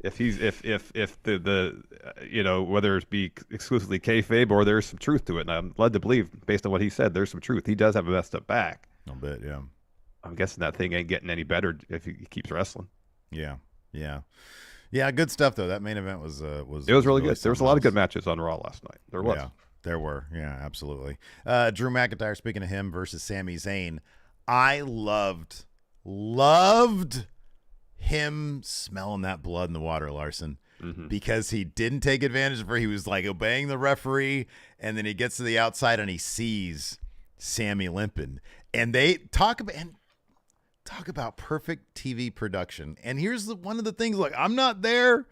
If the whether it be exclusively kayfabe or there's some truth to it, and I'm led to believe based on what he said, there's some truth. He does have a messed up back. A bit, yeah. I'm guessing that thing ain't getting any better if he keeps wrestling. Yeah. Yeah, good stuff though. That main event was It was really good. There was a lot of good else. matches on Raw last night. There was. Yeah, there were. Yeah, absolutely. Drew McIntyre, speaking of him versus Sami Zayn, I loved him smelling that blood in the water, Larson, because he didn't take advantage of her. He was like obeying the referee, and then he gets to the outside and he sees Sammy limping, and they talk about perfect TV production. And here's one of the things: like, I'm not there.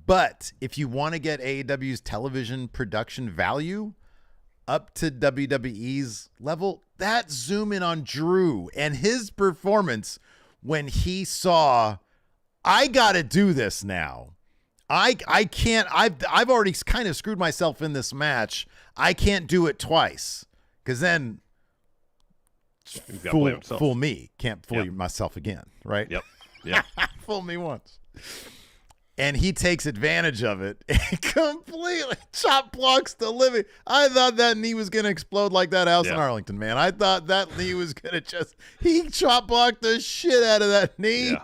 But if you want to get AEW's television production value up to WWE's level, that zoom in on Drew and his performance when he saw, I got to do this now. I can't. I've already kind of screwed myself in this match. I can't do it twice, because then fool me. Can't fool myself again, right? Yep. Yeah. Fool me once. And he takes advantage of it and completely chop blocks the living. I thought that knee was going to explode like that house in Arlington, man. I thought that knee was going to he chop blocked the shit out of that knee. Yeah.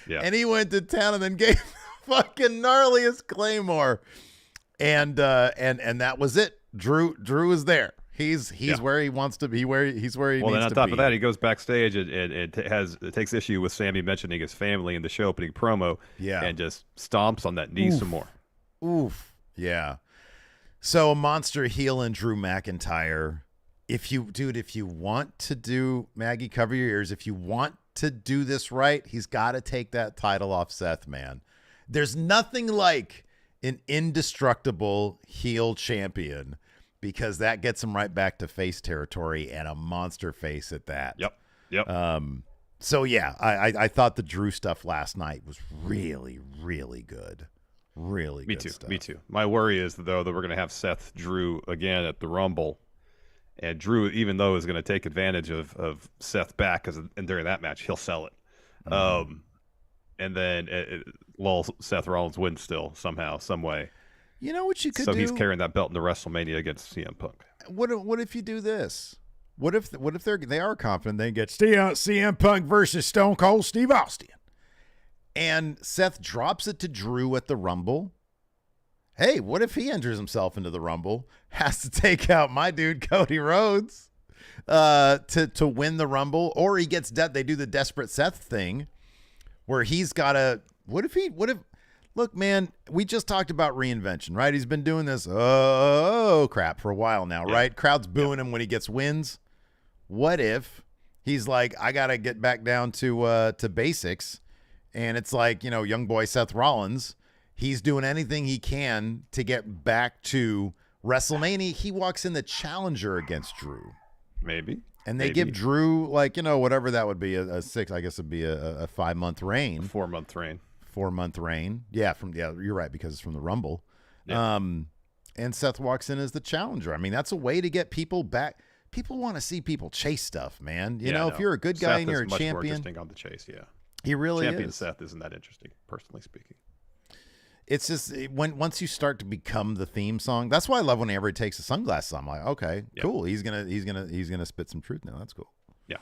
Yeah. And he went to town and then gave the fucking gnarliest Claymore. And that was it. Drew is there. He's where he wants to be. He's where he needs to be. Well, then on top of that, he goes backstage and takes issue with Sammy mentioning his family in the show opening promo. Yeah. And just stomps on that knee some more. Oof. Yeah. So a monster heel in Drew McIntyre. If you want to do, Maggie, cover your ears. If you want to do this right, he's got to take that title off Seth, man. There's nothing like an indestructible heel champion, because that gets him right back to face territory, and a monster face at that. Yep. So yeah, I thought the Drew stuff last night was really, really good. Really good stuff. Me too. My worry is, though, that we're going to have Seth Drew again at the Rumble. And Drew, even though is going to take advantage of Seth back, because during that match, he'll sell it. And then Seth Rollins wins still somehow, some way. You know what you could do? So he's carrying that belt into WrestleMania against CM Punk. What if you do this? What if they are confident they get CM Punk versus Stone Cold Steve Austin, and Seth drops it to Drew at the Rumble? Hey, what if he enters himself into the Rumble, has to take out my dude Cody Rhodes to win the Rumble, or he gets they do the desperate Seth thing where he's got to look, man, we just talked about reinvention, right? He's been doing this crap for a while now, right? Crowd's booing him when he gets wins. What if he's like, I got to get back down to basics, and it's like, young boy Seth Rollins, he's doing anything he can to get back to WrestleMania. He walks in the challenger against Drew. Maybe. And they give Drew, whatever that would be, a 6, I guess it'd be a 5-month reign. 4-month reign. 4-month reign. Yeah, you're right, because it's from the Rumble. Yeah. And Seth walks in as the challenger. I mean, that's a way to get people back. People want to see people chase stuff, man. If you're a good guy and you're a champion. More interesting on the chase, yeah. He really Champion is. Seth isn't that interesting, personally speaking. It's just once you start to become the theme song. That's why I love whenever he takes the sunglasses on. I'm like, okay, cool. He's gonna spit some truth now. That's cool. Yeah.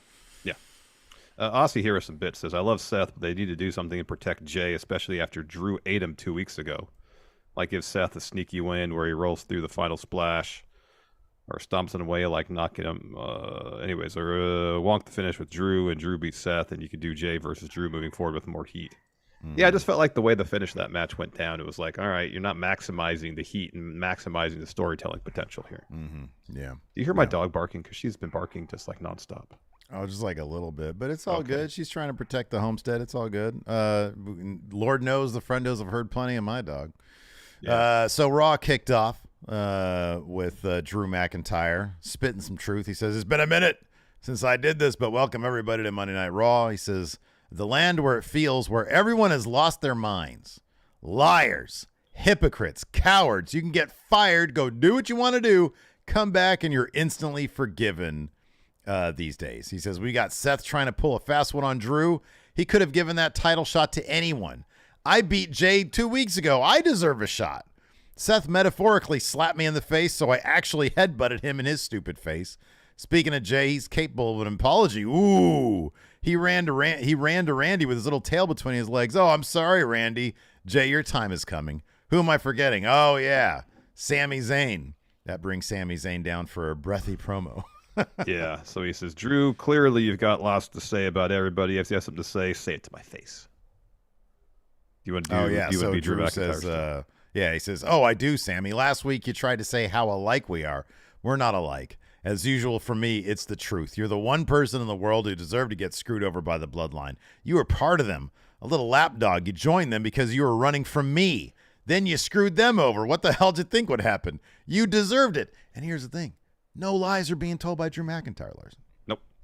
Aussie here are some bits. Says, I love Seth, but they need to do something to protect Jay, especially after Drew ate him 2 weeks ago. Like give Seth a sneaky win where he rolls through the final splash, or stomps him away like knocking him. Or wonk the finish with Drew, and Drew beats Seth, and you could do Jay versus Drew moving forward with more heat. Yeah, I just felt like the way the finish of that match went down, it was like, all right, you're not maximizing the heat and maximizing the storytelling potential here. Yeah. Do you hear my dog barking? Because she's been barking just like nonstop. Oh, just like a little bit, but it's all good. She's trying to protect the homestead. It's all good. Lord knows the friendos have heard plenty of my dog. Yeah. So Raw kicked off with Drew McIntyre spitting some truth. He says, it's been a minute since I did this, but welcome everybody to Monday Night Raw. He says, the land where it feels, where everyone has lost their minds. Liars, hypocrites, cowards. You can get fired, go do what you want to do, come back, and you're instantly forgiven these days. He says, we got Seth trying to pull a fast one on Drew. He could have given that title shot to anyone. I beat Jay 2 weeks ago. I deserve a shot. Seth metaphorically slapped me in the face, so I actually headbutted him in his stupid face. Speaking of Jay, he's capable of an apology. Ooh, He ran to Randy with his little tail between his legs. Oh, I'm sorry, Randy. Jay, your time is coming. Who am I forgetting? Oh, yeah. Sami Zayn. That brings Sami Zayn down for a breathy promo. Yeah. So he says, Drew, clearly you've got lots to say about everybody. If you have something to say it to my face. Do you want to do? Oh, yeah. Do you So want to be Drew says, McIntyre? he says, oh, I do, Sammy. Last week you tried to say how alike we are. We're not alike. As usual, for me, it's the truth. You're the one person in the world who deserved to get screwed over by the bloodline. You were part of them, a little lapdog. You joined them because you were running from me. Then you screwed them over. What the hell did you think would happen? You deserved it. And here's the thing. No lies are being told by Drew McIntyre, Larson.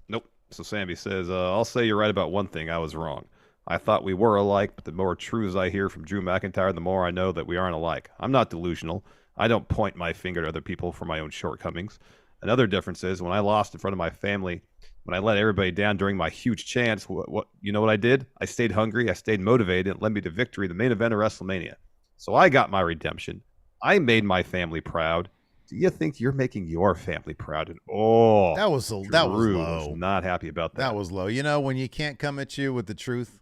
Nope. So Sammy says, I'll say you're right about one thing. I was wrong. I thought we were alike, but the more truths I hear from Drew McIntyre, the more I know that we aren't alike. I'm not delusional. I don't point my finger at other people for my own shortcomings. Another difference is when I lost in front of my family, when I let everybody down during my huge chance, what you know what I did? I stayed hungry. I stayed motivated. It led me to victory, the main event of WrestleMania. So I got my redemption. I made my family proud. Do you think you're making your family proud? And that was low. Was not happy about that. That was low. You know, when you can't come at you with the truth,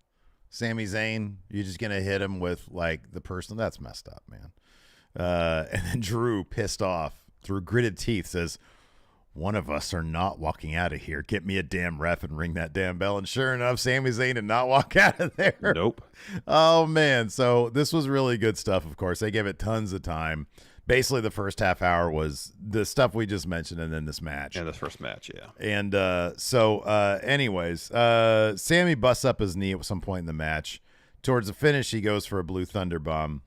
Sami Zayn, you're just gonna hit him with like the person. That's messed up, man. And then Drew, pissed off, through gritted teeth, says, one of us are not walking out of here. Get me a damn ref and ring that damn bell. And sure enough, Sami Zayn did not walk out of there. Nope. Oh, man. So this was really good stuff, of course. They gave it tons of time. Basically, the first half hour was the stuff we just mentioned and then this match. And this first match, yeah. And anyways, Sammy busts up his knee at some point in the match. Towards the finish, he goes for a blue thunder bomb.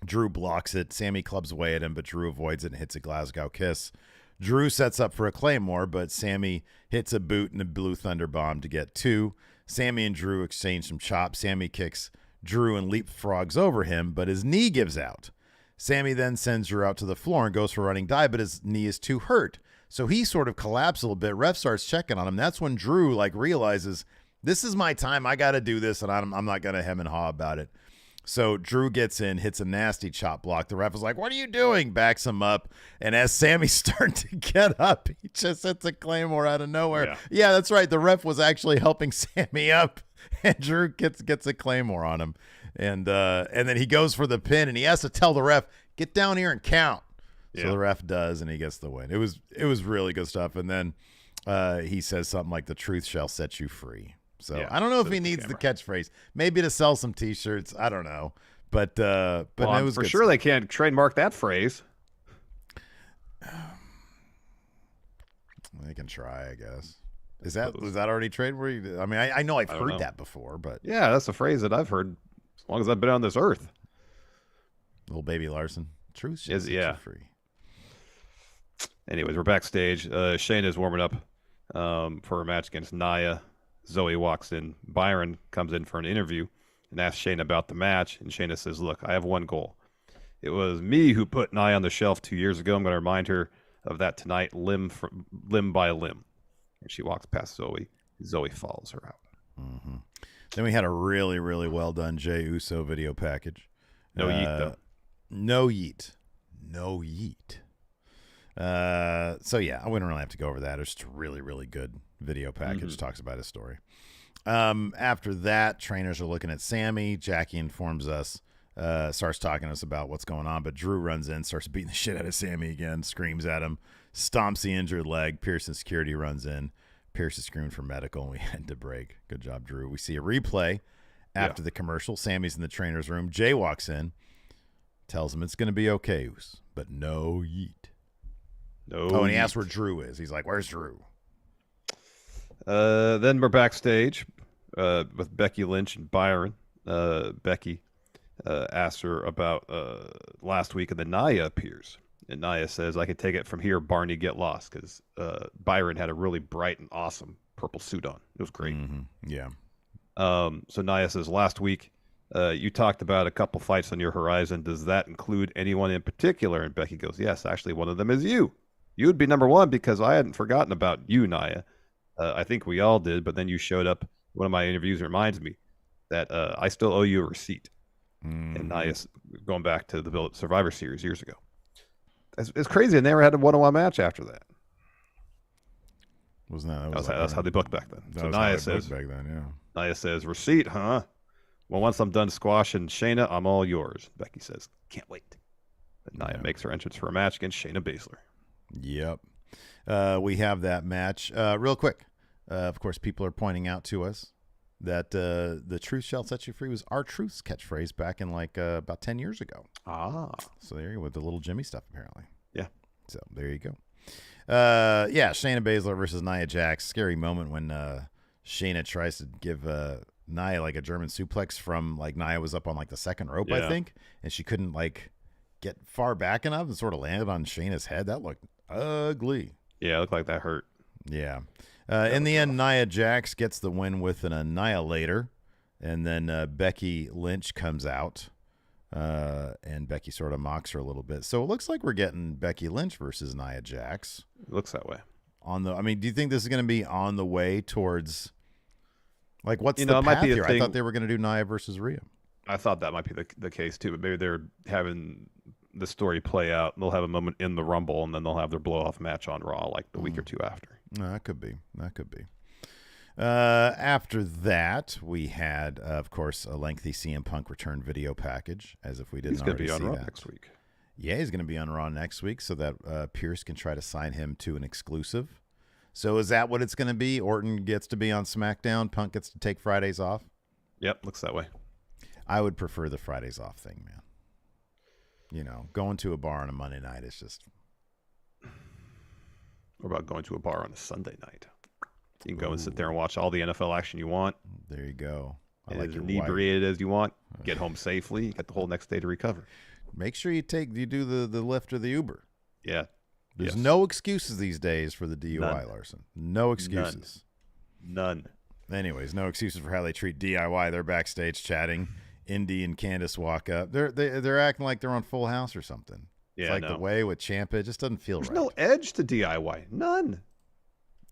Drew blocks it. Sammy clubs away at him, but Drew avoids it and hits a Glasgow kiss. Drew sets up for a Claymore, but Sammy hits a boot and a blue thunder bomb to get two. Sammy and Drew exchange some chops. Sammy kicks Drew and leapfrogs over him, but his knee gives out. Sammy then sends Drew out to the floor and goes for a running dive, but his knee is too hurt. So he sort of collapses a little bit. Ref starts checking on him. That's when Drew realizes, this is my time. I got to do this, and I'm not going to hem and haw about it. So Drew gets in, hits a nasty chop block. The ref is like, what are you doing? Backs him up. And as Sammy's starting to get up, he just hits a Claymore out of nowhere. Yeah, that's right. The ref was actually helping Sammy up. And Drew gets a Claymore on him. And then he goes for the pin, and he has to tell the ref, get down here and count. Yeah. So the ref does, and he gets the win. It was really good stuff. And then he says something like, the truth shall set you free. So yeah, I don't know if he needs the catchphrase. Maybe to sell some T-shirts. I don't know, but it was for sure. They can't trademark that phrase. They can try, I guess. Was that already trademarked? I mean, I know I've heard that before, but yeah, that's a phrase that I've heard as long as I've been on this earth. Little baby Larson, truth shall set you free. Anyways, we're backstage. Shayna's warming up for a match against Nia. Zoe walks in. Byron comes in for an interview and asks Shayna about the match. And Shayna says, look, I have one goal. It was me who put Nia on the shelf 2 years ago. I'm going to remind her of that tonight, limb by limb. And she walks past Zoe. Zoe follows her out. Mm-hmm. Then we had a really, really well done Jey Uso video package. No yeet, though. No yeet. No yeet. So yeah, I wouldn't really have to go over that. It's just a really, really good video package. Talks about his story. After that, trainers are looking at Sammy. Jackie informs us, starts talking to us about what's going on, but Drew runs in, starts beating the shit out of Sammy again, screams at him, stomps the injured leg. Pearson security runs in. Pierce is screaming for medical, and we head to break. Good job, Drew. We see a replay after the commercial. Sammy's in the trainer's room. Jay walks in, tells him it's going to be okay, but no yeet. No. Oh, and he asks where Drew is. He's like, where's Drew? Then we're backstage with Becky Lynch and Byron. Becky asks her about last week, and then Nia appears. And Nia says, I can take it from here, Barney, get lost, because Byron had a really bright and awesome purple suit on. It was great. Mm-hmm. Yeah. So Nia says, last week, you talked about a couple fights on your horizon. Does that include anyone in particular? And Becky goes, yes, actually, one of them is you. You would be number one because I hadn't forgotten about you, Nia. I think we all did, but then you showed up. One of my interviews reminds me that I still owe you a receipt. And Nia's going back to the Survivor Series years ago. It's crazy. I never had a one-on-one match after that. Wasn't that? That's how they booked back then. That So was how Nia they says, booked back then. Yeah. Nia says, receipt, huh? Well, once I'm done squashing Shayna, I'm all yours. Becky says, can't wait. But Nia makes her entrance for a match against Shayna Baszler. Yep. We have that match. Real quick. Of course, people are pointing out to us that the truth shall set you free was our truth's catchphrase back in like about 10 years ago. So there you go with the little Jimmy stuff, apparently. Yeah. So there you go. Yeah, Shayna Baszler versus Nia Jax. Scary moment when Shayna tries to give Nia like a German suplex from like Nia was up on like the second rope, I think, and she couldn't like get far back enough and sort of landed on Shayna's head. That looked ugly. Yeah, it looked like that hurt. Yeah. In the end, Nia Jax gets the win with an annihilator, and then Becky Lynch comes out, and Becky sort of mocks her a little bit. So it looks like we're getting Becky Lynch versus Nia Jax. It looks that way. I mean, do you think this is going to be on the way towards, like, what's You the know, it might path be a here? I thing- thought they were going to do Nia versus Rhea. I thought that might be the case too, but maybe they're having the story play out. They'll have a moment in the Rumble, and then they'll have their blow-off match on Raw like the week or two after. No, that could be. That could be. After that, we had, of course, a lengthy CM Punk return video package, as if we didn't already see that. He's going to be on Raw next week. Yeah, he's going to be on Raw next week so that Pierce can try to sign him to an exclusive. So is that what it's going to be? Orton gets to be on SmackDown. Punk gets to take Fridays off? Yep, looks that way. I would prefer the Fridays off thing, man. You know, going to a bar on a Monday night is just... What about going to a bar on a Sunday night? You can go and sit there and watch all the NFL action you want. There you go. I Like like as your inebriated as you want. Get home safely. You got the whole next day to recover. Make sure you do the Lyft or the Uber. Yeah. There's no excuses these days for the DUI, None. Larson. No excuses. None. Anyways, no excuses for how they treat DIY. They're backstage chatting. Indy and Candace walk up. They're acting like they're on Full House or something. Yeah, It's like the way with Ciampa. It just doesn't feel There's right. no edge to DIY. None.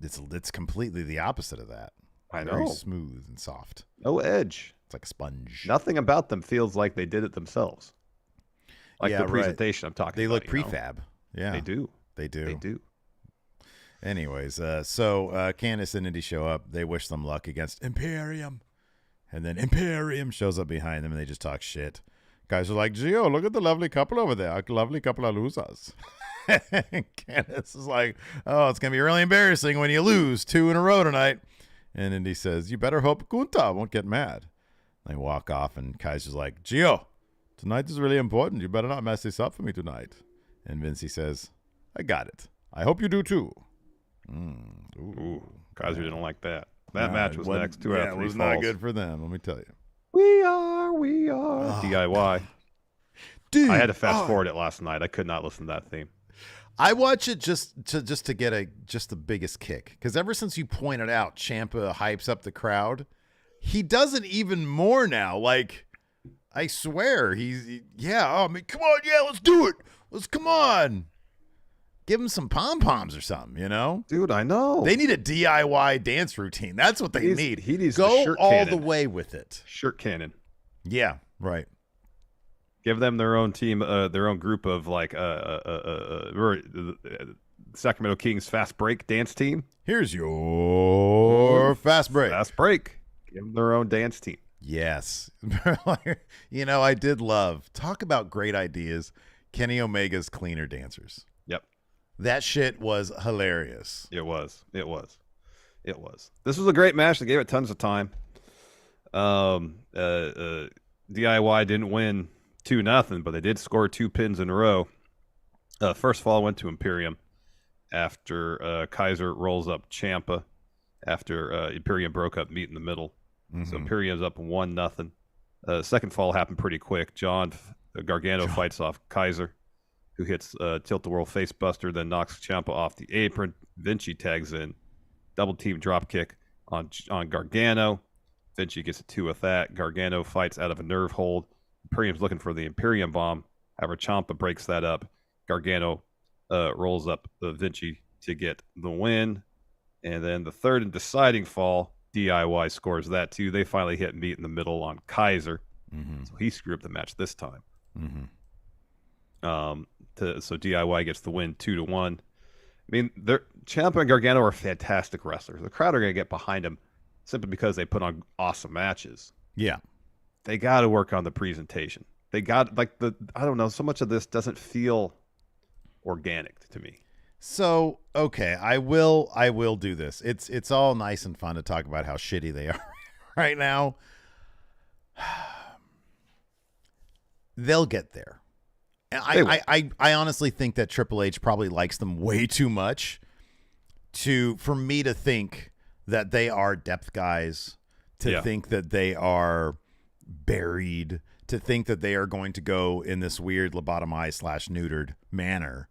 It's completely the opposite of that. I Very know. smooth and soft. No edge. It's like a sponge. Nothing about them feels like they did it themselves. Like Yeah, the right. presentation I'm talking They about. look prefab. Yeah, They do. They do. They do. Anyways, so Candace and Indy show up. They wish them luck against Imperium. And then Imperium shows up behind them, and they just talk shit. Guys are like, Gio, look at the lovely couple over there. A lovely couple of losers. And Candace is like, oh, it's going to be really embarrassing when you lose 2 in a row tonight. And Indy says, you better hope Gunta won't get mad. They walk off, and Kaiser's like, Gio, tonight is really important. You better not mess this up for me tonight. And Vincey says, I got it. I hope you do too. Ooh, Kaiser didn't like that. That match was next 2 out of 3 it was falls. not good for them, let me tell you. We are DIY. Dude, I had to fast forward it last night. I could not listen to that theme. I watch it just to get the biggest kick, because ever since you pointed out Ciampa hypes up the crowd, he does it even more now. Like, I swear, I mean, come on, yeah, let's do it. Come on. Give him some pom-poms or something, you know? Dude, I know. They need a DIY dance routine. That's what they need. He needs Go the shirt all cannon. the way with it. Shirt cannon. Yeah, right. Give them their own team, their own group of like Sacramento Kings fast break dance team. Here's your fast break. Fast break. Give them their own dance team. Yes. You know, I did love, talk about great ideas, Kenny Omega's cleaner dancers. Yep. That shit was hilarious. It was. This was a great match. They gave it tons of time. DIY didn't win 2-0, but they did score 2 pins in a row. First fall went to Imperium after Kaiser rolls up Ciampa after Imperium broke up meet in the middle. Mm-hmm. So Imperium's up 1-0. Second fall happened pretty quick. John Gargano fights off Kaiser, who hits Tilt-A-Whirl facebuster, then knocks Ciampa off the apron. Vinci tags in. Double team drop kick on Gargano. Vinci gets a 2 with that. Gargano fights out of a nerve hold. Imperium's looking for the Imperium bomb. However, Ciampa breaks that up. Gargano rolls up Vinci to get the win. And then the third and deciding fall, DIY scores that too. They finally hit meet in the middle on Kaiser. Mm-hmm. So he screwed up the match this time. Mm-hmm. So DIY gets the win 2-1. mean, Ciampa and Gargano are fantastic wrestlers. The crowd are going to get behind them simply because they put on awesome matches. Yeah. They got to work on the presentation. They got I don't know, so much of this doesn't feel organic to me. So, okay, I will do this. It's all nice and fun to talk about how shitty they are right now. They'll get there. I honestly think that Triple H probably likes them way too much for me to think that they are depth guys, to think that they are buried, to think that they are going to go in this weird lobotomized / neutered manner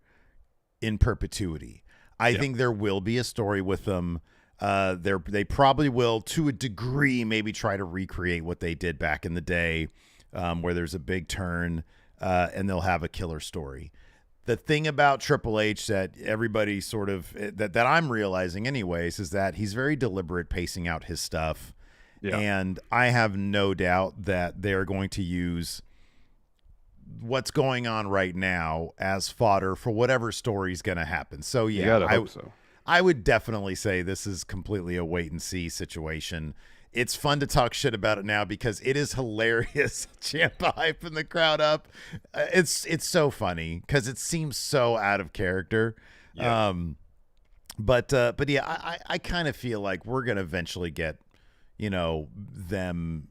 in perpetuity. I think there will be a story with them. They probably will, to a degree, maybe try to recreate what they did back in the day, where there's a big turn, and they'll have a killer story. The thing about Triple H that everybody sort of that I'm realizing anyways is that he's very deliberate pacing out his stuff. Yeah. And I have no doubt that they're going to use what's going on right now as fodder for whatever story's going to happen. So yeah, I hope so. I would definitely say this is completely a wait and see situation. It's fun to talk shit about it now because it is hilarious. Ciampa hyping the crowd up. It's so funny because it seems so out of character. Yeah. But yeah, I kind of feel like we're gonna eventually get, them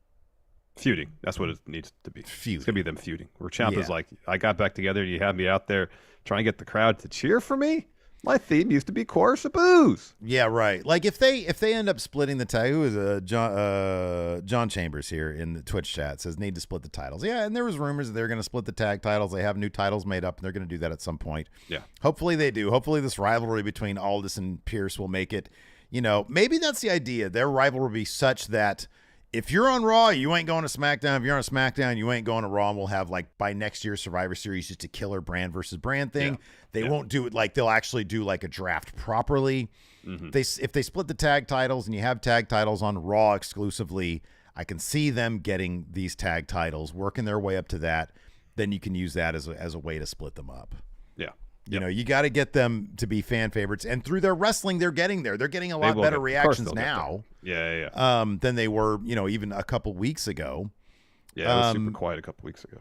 feuding. That's what it needs to be. Feuding. It's gonna be them feuding. Where Ciampa's like, I got back together. You had me out there trying to get the crowd to cheer for me. My theme used to be Chorus of Booze. Yeah, right. Like if they end up splitting the tag, who is John Chambers here in the Twitch chat says need to split the titles. Yeah, and there was rumors that they're going to split the tag titles. They have new titles made up, and they're going to do that at some point. Yeah. Hopefully they do. Hopefully this rivalry between Aldis and Pierce will make it. Maybe that's the idea. Their rivalry will be such that if you're on Raw, you ain't going to SmackDown. If you're on SmackDown, you ain't going to Raw. And we'll have, like, by next year's Survivor Series, just a killer brand versus brand thing. Yeah. They won't do it like they'll actually do, like, a draft properly. Mm-hmm. If they split the tag titles and you have tag titles on Raw exclusively, I can see them getting these tag titles, working their way up to that. Then you can use that as a way to split them up. Yeah. You got to get them to be fan favorites, and through their wrestling, they're getting there. They're getting a lot better reactions now. Yeah. Than they were, even a couple weeks ago. Yeah, it was super quiet a couple weeks ago.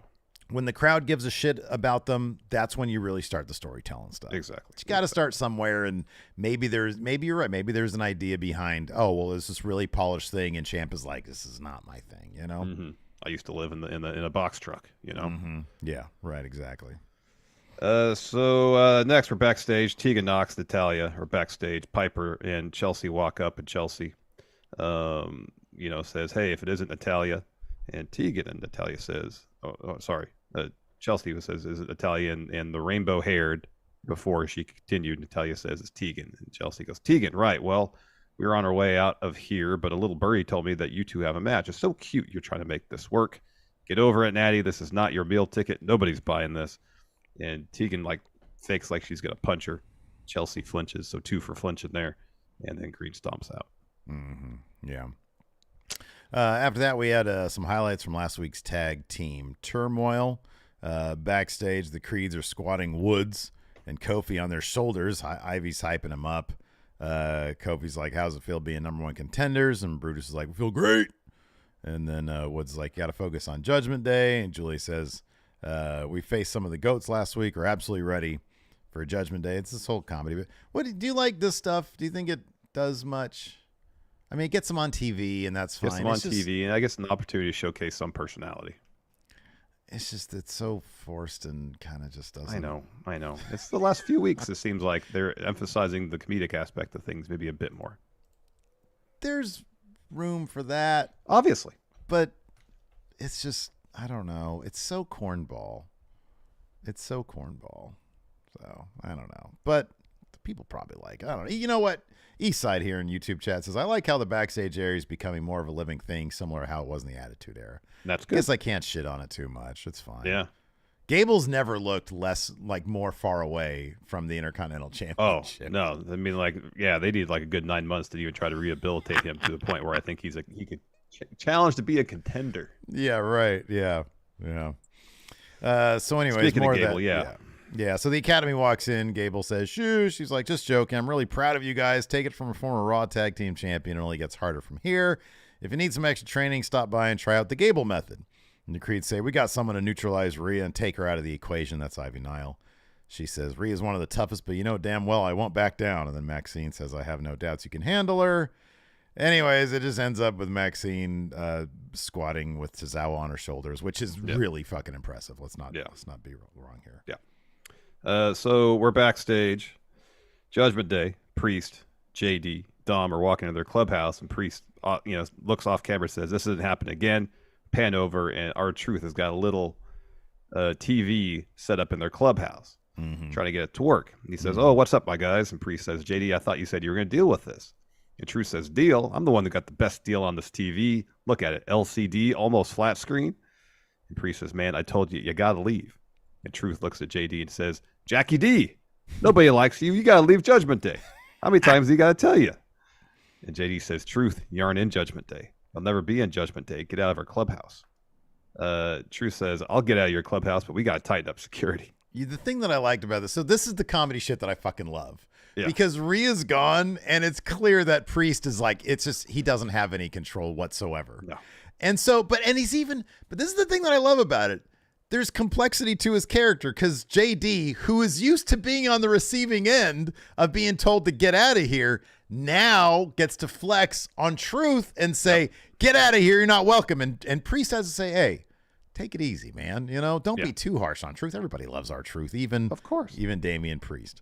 When the crowd gives a shit about them, that's when you really start the storytelling stuff. Exactly. You got to start somewhere, and maybe you're right. Maybe there's an idea behind. Oh, well, there's this really polished thing, and Ciampa's like, this is not my thing. Mm-hmm. I used to live in a box truck. Mm-hmm. Yeah. Right. Exactly. So next we're backstage. Tegan Knox, Natalya are backstage. Piper and Chelsea walk up, and Chelsea, says, "Hey, if it isn't Natalya," and Tegan and Natalya says, Chelsea says, "Is it Natalya?" And the rainbow haired. Before she continued, Natalya says, "It's Tegan," and Chelsea goes, "Tegan, right? Well, we were on our way out of here, but a little birdie told me that you two have a match. It's so cute. You're trying to make this work. Get over it, Natty. This is not your meal ticket. Nobody's buying this." And Tegan fakes like she's gonna punch her. Chelsea flinches, so 2 for flinching there, and then Green stomps out. Mm-hmm. Yeah. After that, we had some highlights from last week's tag team turmoil. Backstage, the Creeds are squatting Woods and Kofi on their shoulders. Ivy's hyping him up. Kofi's like, "How's it feel being #1 contenders?" And Brutus is like, "We feel great." And then Woods is like, "You got to focus on Judgment Day." And Julie says, "We faced some of the goats last week. We're absolutely ready for Judgment Day." It's this whole comedy. But do you like this stuff? Do you think it does much? I mean, it gets them on TV, and that's fine. Gets them on TV, and I guess an opportunity to showcase some personality. It's just it's so forced and kind of just doesn't. I know. It's the last few weeks. It seems like they're emphasizing the comedic aspect of things maybe a bit more. There's room for that, obviously, but it's just. I don't know. It's so cornball. So I don't know. But people probably like it. I don't know. You know what? Eastside here in YouTube chat says, "I like how the backstage area is becoming more of a living thing, similar to how it was in the Attitude Era." That's good. I guess I can't shit on it too much. It's fine. Yeah. Gable's never looked more far away from the Intercontinental Championship. Oh, no. I mean, they need a good 9 months to even try to rehabilitate him to the point where I think he could challenge to be a contender. Yeah, right. Yeah. So anyways, speaking more of Gable, of that, Yeah, so the Academy walks in. Gable says, shoo. She's like, just joking. I'm really proud of you guys. Take it from a former Raw Tag Team champion. It only gets harder from here. If you need some extra training, stop by and try out the Gable method. And the Creed say, we got someone to neutralize Rhea and take her out of the equation. That's Ivy Nile. She says, Rhea's one of the toughest, but you know damn well I won't back down. And then Maxine says, I have no doubts you can handle her. Anyways, it just ends up with Maxine squatting with Tozawa on her shoulders, which is really fucking impressive. Let's not be wrong here. Yeah. So we're backstage. Judgment Day. Priest, JD, Dom are walking into their clubhouse, and Priest, looks off camera, says, "This isn't happening again." Pan over, and R-Truth has got a little TV set up in their clubhouse, trying to get it to work. And he says, "Oh, what's up, my guys?" And Priest says, "JD, I thought you said you were going to deal with this." And Truth says, "Deal? I'm the one that got the best deal on this TV. Look at it, LCD, almost flat screen." And Priest says, "Man, I told you, you got to leave." And Truth looks at JD and says, "Jackie D, nobody likes you. You got to leave Judgment Day. How many times do you got to tell you?" And JD says, "Truth, you aren't in Judgment Day. I'll never be in Judgment Day. Get out of our clubhouse." Truth says, "I'll get out of your clubhouse, but we got to tighten up security." The thing that I liked about this, so this is the comedy shit that I fucking love. Yeah. Because Rhea's gone, and it's clear that Priest is like, it's just, he doesn't have any control whatsoever. No. And so, but this is the thing that I love about it. There's complexity to his character, because JD, who is used to being on the receiving end of being told to get out of here, now gets to flex on Truth and say, get out of here, you're not welcome. And Priest has to say, hey, take it easy, man. Don't be too harsh on Truth. Everybody loves our Truth, even Damian Priest.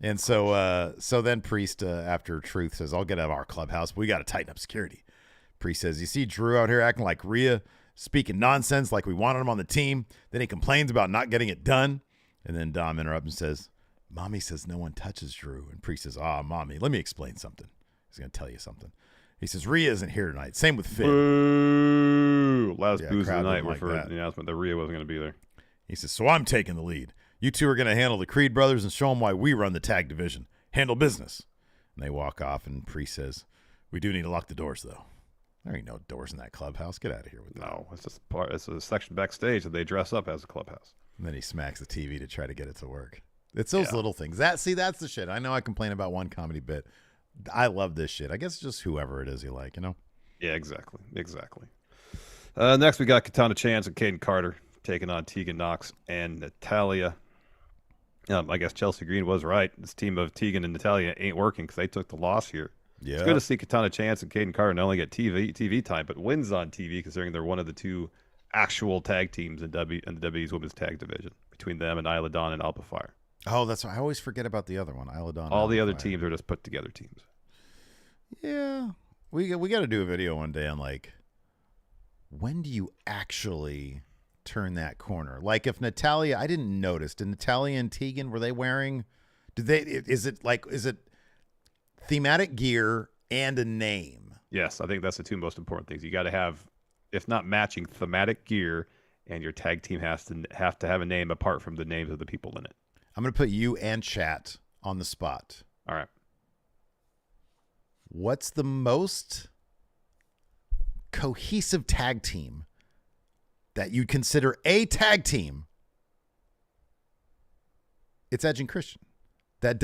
And so then Priest, after Truth says, I'll get out of our clubhouse, but we got to tighten up security. Priest says, you see Drew out here acting like Rhea, speaking nonsense like we wanted him on the team. Then he complains about not getting it done. And then Dom interrupts and says, Mommy says no one touches Drew. And Priest says, Mommy, let me explain something. He's going to tell you something. He says, Rhea isn't here tonight. Same with Finn. Boo! Last booze of the night were for the announcement that Rhea wasn't going to be there. He says, so I'm taking the lead. You two are going to handle the Creed brothers and show them why we run the tag division. Handle business. And they walk off, and Priest says, we do need to lock the doors, though. There ain't no doors in that clubhouse. Get out of here with that. No, it's just it's a section backstage that they dress up as a clubhouse. And then he smacks the TV to try to get it to work. It's those little things. That's the shit. I know I complain about one comedy bit. I love this shit. I guess it's just whoever it is you like, Yeah, exactly. Next, we got Katana Chance and Caden Carter taking on Tegan Knox and Natalya. I guess Chelsea Green was right. This team of Tegan and Natalya ain't working because they took the loss here. Yeah. It's good to see Katana Chance and Caden Carter not only get TV time, but wins on TV, considering they're one of the two actual tag teams in the WWE's women's tag division between them and Isla Dawn and Alpha Fire. Oh, that's right. I always forget about the other one, Isla Dawn. All the other teams are just put together teams. Yeah, we got to do a video one day on like, when do you actually turn that corner? Like if Natalya, I didn't notice. Did Natalya and Tegan, were they wearing? Is it thematic gear and a name? Yes, I think that's the two most important things. You got to have, if not matching, thematic gear, and your tag team have to have a name apart from the names of the people in it. I'm going to put you and chat on the spot. All right. What's the most cohesive tag team that you'd consider a tag team? It's Edge and Christian. I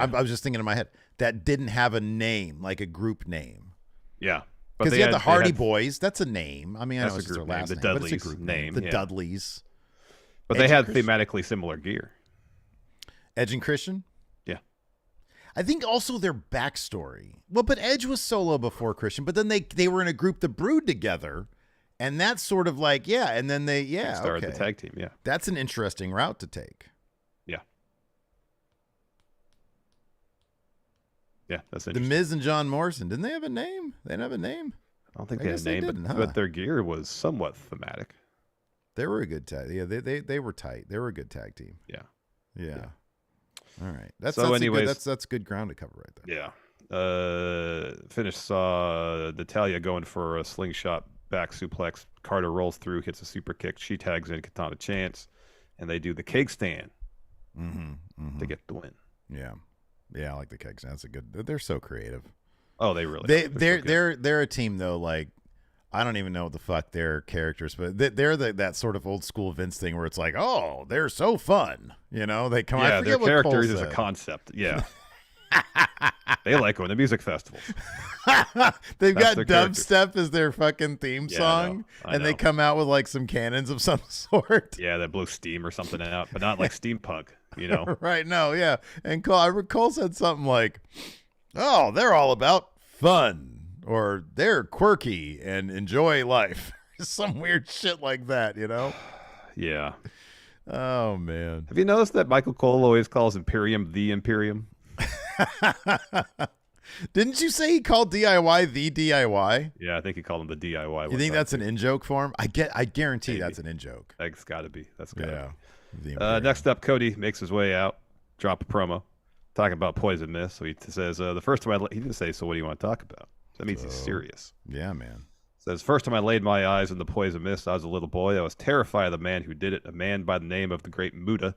was just thinking in my head, that didn't have a name, like a group name. Yeah. Because you had the Hardy Boys. That's a name. I mean, I know it's their last name. The Dudleys, but it's a group name. The Dudleys. But they had thematically similar gear. Edge and Christian? Yeah. I think also their backstory. Well, but Edge was solo before Christian, but then they were in a group that brewed together, and that's sort of like, and then they started the tag team, That's an interesting route to take. Yeah, that's The interesting. Miz and John Morrison, didn't they have a name? They didn't have a name? I don't think they had a name, but their gear was somewhat thematic. They were a good tag. Yeah, they were tight. They were a good tag team. Yeah. All right. That's good ground to cover right there. Yeah. Finish saw Natalya going for a slingshot back suplex. Carter rolls through, hits a super kick. She tags in Katana Chance, and they do the cake stand to get the win. Yeah. Yeah, I like the keg stand. That's a good. They're so creative. Oh, they really. They're a team though. Like I don't even know what the fuck their characters, but they're that sort of old school Vince thing where it's like, oh, they're so fun. You know, they come. Yeah, I their forget what Cole characters is a said. concept. Yeah. They like going to music festivals. They've That's got their characters. dubstep as their fucking theme Yeah, song, I and they know. come out with like some cannons of some sort. Yeah, that blow steam or something out, but not like steampunk, you know? Right? No, yeah. And Cole said something like, "Oh, they're all about fun, or they're quirky and enjoy life." Some weird shit like that, you know? Yeah. Oh man. Have you noticed that Michael Cole always calls Imperium the Imperium? Didn't you say he called DIY the DIY? Yeah, I think he called him the DIY. You think that's an in joke for him? I guarantee Maybe. that's an in joke. That's got to be. That's got to Yeah. The be. Imperium. Next up, Cody makes his way out, drop a promo, talking about poison mist. So he says, the first time he didn't say, so what do you want to talk about? That means he's serious. Yeah, man. Says, first time I laid my eyes on the poison mist, I was a little boy. I was terrified of the man who did it, a man by the name of the great Muda.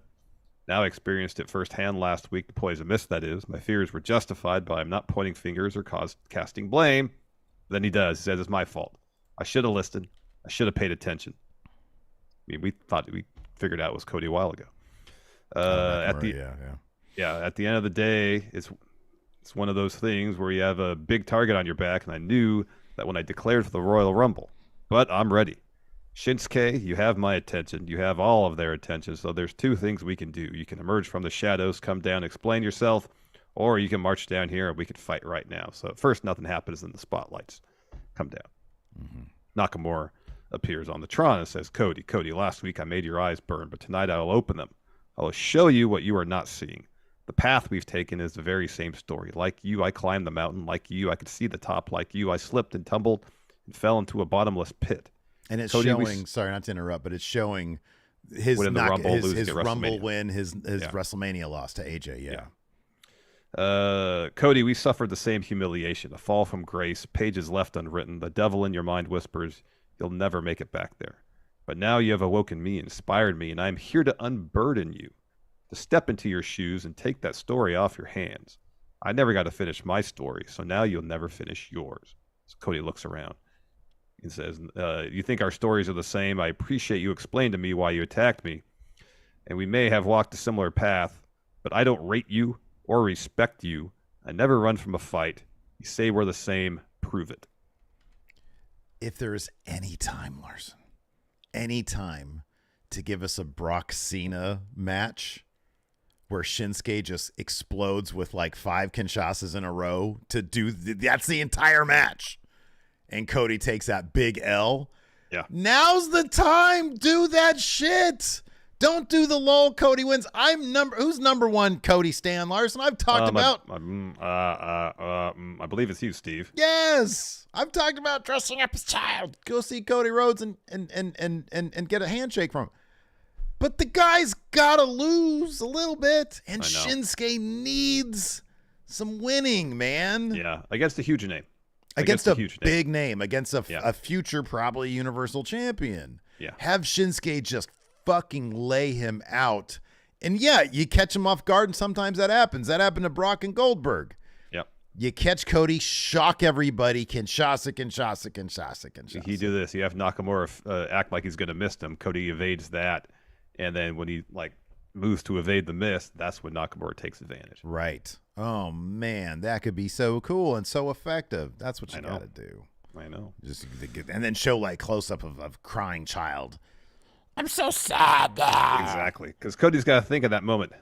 Now I experienced it firsthand last week, the poison mist, that is. My fears were justified, but I'm not pointing fingers or casting blame. Then he does. He says, it's my fault. I should have listened. I should have paid attention. I mean, we figured out it was Cody a while ago. At the end of the day, it's one of those things where you have a big target on your back, and I knew that when I declared for the Royal Rumble. But I'm ready. Shinsuke, you have my attention. You have all of their attention. So there's two things we can do. You can emerge from the shadows, come down, explain yourself, or you can march down here and we can fight right now. So at first, nothing happens in the spotlights. Come down. Mm-hmm. Nakamura appears on the Tron and says, Cody, last week I made your eyes burn, but tonight I will open them. I will show you what you are not seeing. The path we've taken is the very same story. Like you, I climbed the mountain. Like you, I could see the top. Like you, I slipped and tumbled and fell into a bottomless pit. And it's Cody, showing, sorry not to interrupt, but it's showing his Winning the Rumble, his losing at Rumble WrestleMania. win, his WrestleMania loss to AJ. Cody, we suffered the same humiliation, a fall from grace, pages left unwritten. The devil in your mind whispers, you'll never make it back there. But now you have awoken me, inspired me, and I am here to unburden you, to step into your shoes and take that story off your hands. I never got to finish my story, so now you'll never finish yours. So Cody looks around and says, you think our stories are the same? I appreciate you explained to me why you attacked me, and we may have walked a similar path, but I don't rate you or respect you. I never run from a fight. You say we're the same, prove it. If there is any time, Larson, any time to give us a Brock Cena match where Shinsuke just explodes with like 5 Kinshasas in a row to do that's the entire match, and Cody takes that big L. Yeah. Now's the time. Do that shit. Don't do the lull. Cody wins. Who's number one? Cody Stan Larson. I've talked about. I believe it's you, Steve. Yes, I've talked about dressing up as a child. Go see Cody Rhodes and get a handshake from him. But the guy's got to lose a little bit, and Shinsuke needs some winning, man. Yeah, against a huge name. Against a big name. Against a future probably Universal Champion. Yeah. Have Shinsuke just fucking lay him out. And yeah, you catch him off guard, and sometimes that happens. That happened to Brock and Goldberg. Yep. You catch Cody, shock everybody, Kinshasa. He do this. You have Nakamura act like he's going to miss him. Cody evades that. And then when he moves to evade the miss, that's when Nakamura takes advantage. Right. Oh, man, that could be so cool and so effective. That's what you got to do. I know. And then show close-up of crying child. I'm so sad now. Exactly. Because Cody's got to think at that moment,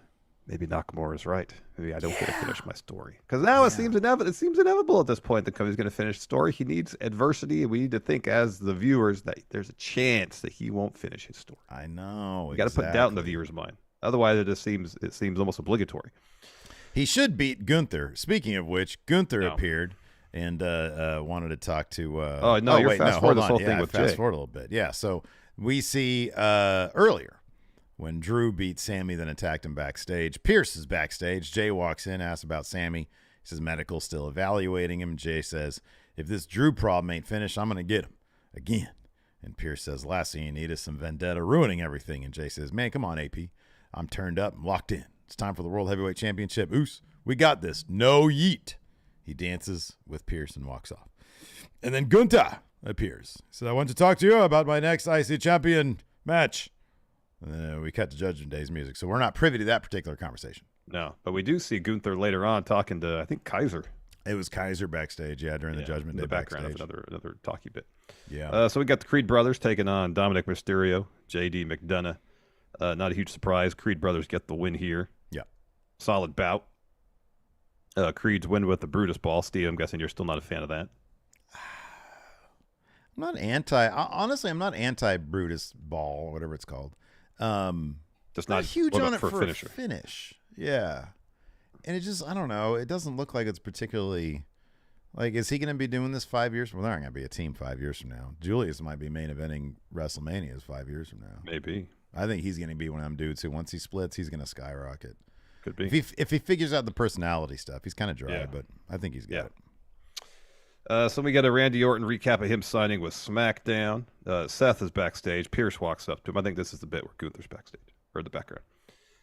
maybe Nakamura is right. Maybe I don't get to finish my story. Because now it seems inevitable at this point that Cody's going to finish the story. He needs adversity, and we need to think as the viewers that there's a chance that he won't finish his story. I know. You got to put doubt in the viewer's mind. Otherwise, it seems almost obligatory. He should beat Gunther. Speaking of which, Gunther appeared and wanted to talk to. Fast forward this whole thing with Jay. Fast forward a little bit. Yeah. So we see earlier when Drew beat Sammy, then attacked him backstage. Pierce is backstage. Jay walks in, asks about Sammy. He says medical still evaluating him. Jay says, if this Drew problem ain't finished, I'm going to get him again. And Pierce says, last thing you need is some vendetta ruining everything. And Jay says, man, come on, AP. I'm turned up and locked in. It's time for the World Heavyweight Championship. Oos, we got this. No yeet. He dances with Pierce and walks off. And then Gunther appears. He said, I want to talk to you about my next IC champion match. And then we cut to Judgment Day's music. So we're not privy to that particular conversation. No, but we do see Gunther later on talking to, I think, Kaiser. It was Kaiser backstage, during the Judgment Day the background backstage. of another talky bit. Yeah. So we got the Creed brothers taking on Dominic Mysterio, JD McDonough. Not a huge surprise. Creed brothers get the win here. Yeah. Solid bout. Creed's win with the Brutus ball. Steve, I'm guessing you're still not a fan of that. I'm not honestly, I'm not anti-Brutus ball, whatever it's called. Just not huge on it for a finisher. finish. Yeah. And it just, I don't know. It doesn't look like it's particularly, like, is he going to be doing this 5 years from now? They're not going to be a team 5 years from now. Julius might be main eventing WrestleManias 5 years from now. Maybe. I think he's going to be one of them dudes who, once he splits, he's going to skyrocket. Could be. If he figures out the personality stuff, he's kind of dry, but I think he's got it. So we got a Randy Orton recap of him signing with SmackDown. Seth is backstage. Pierce walks up to him. I think this is the bit where Gunther's backstage, or the background.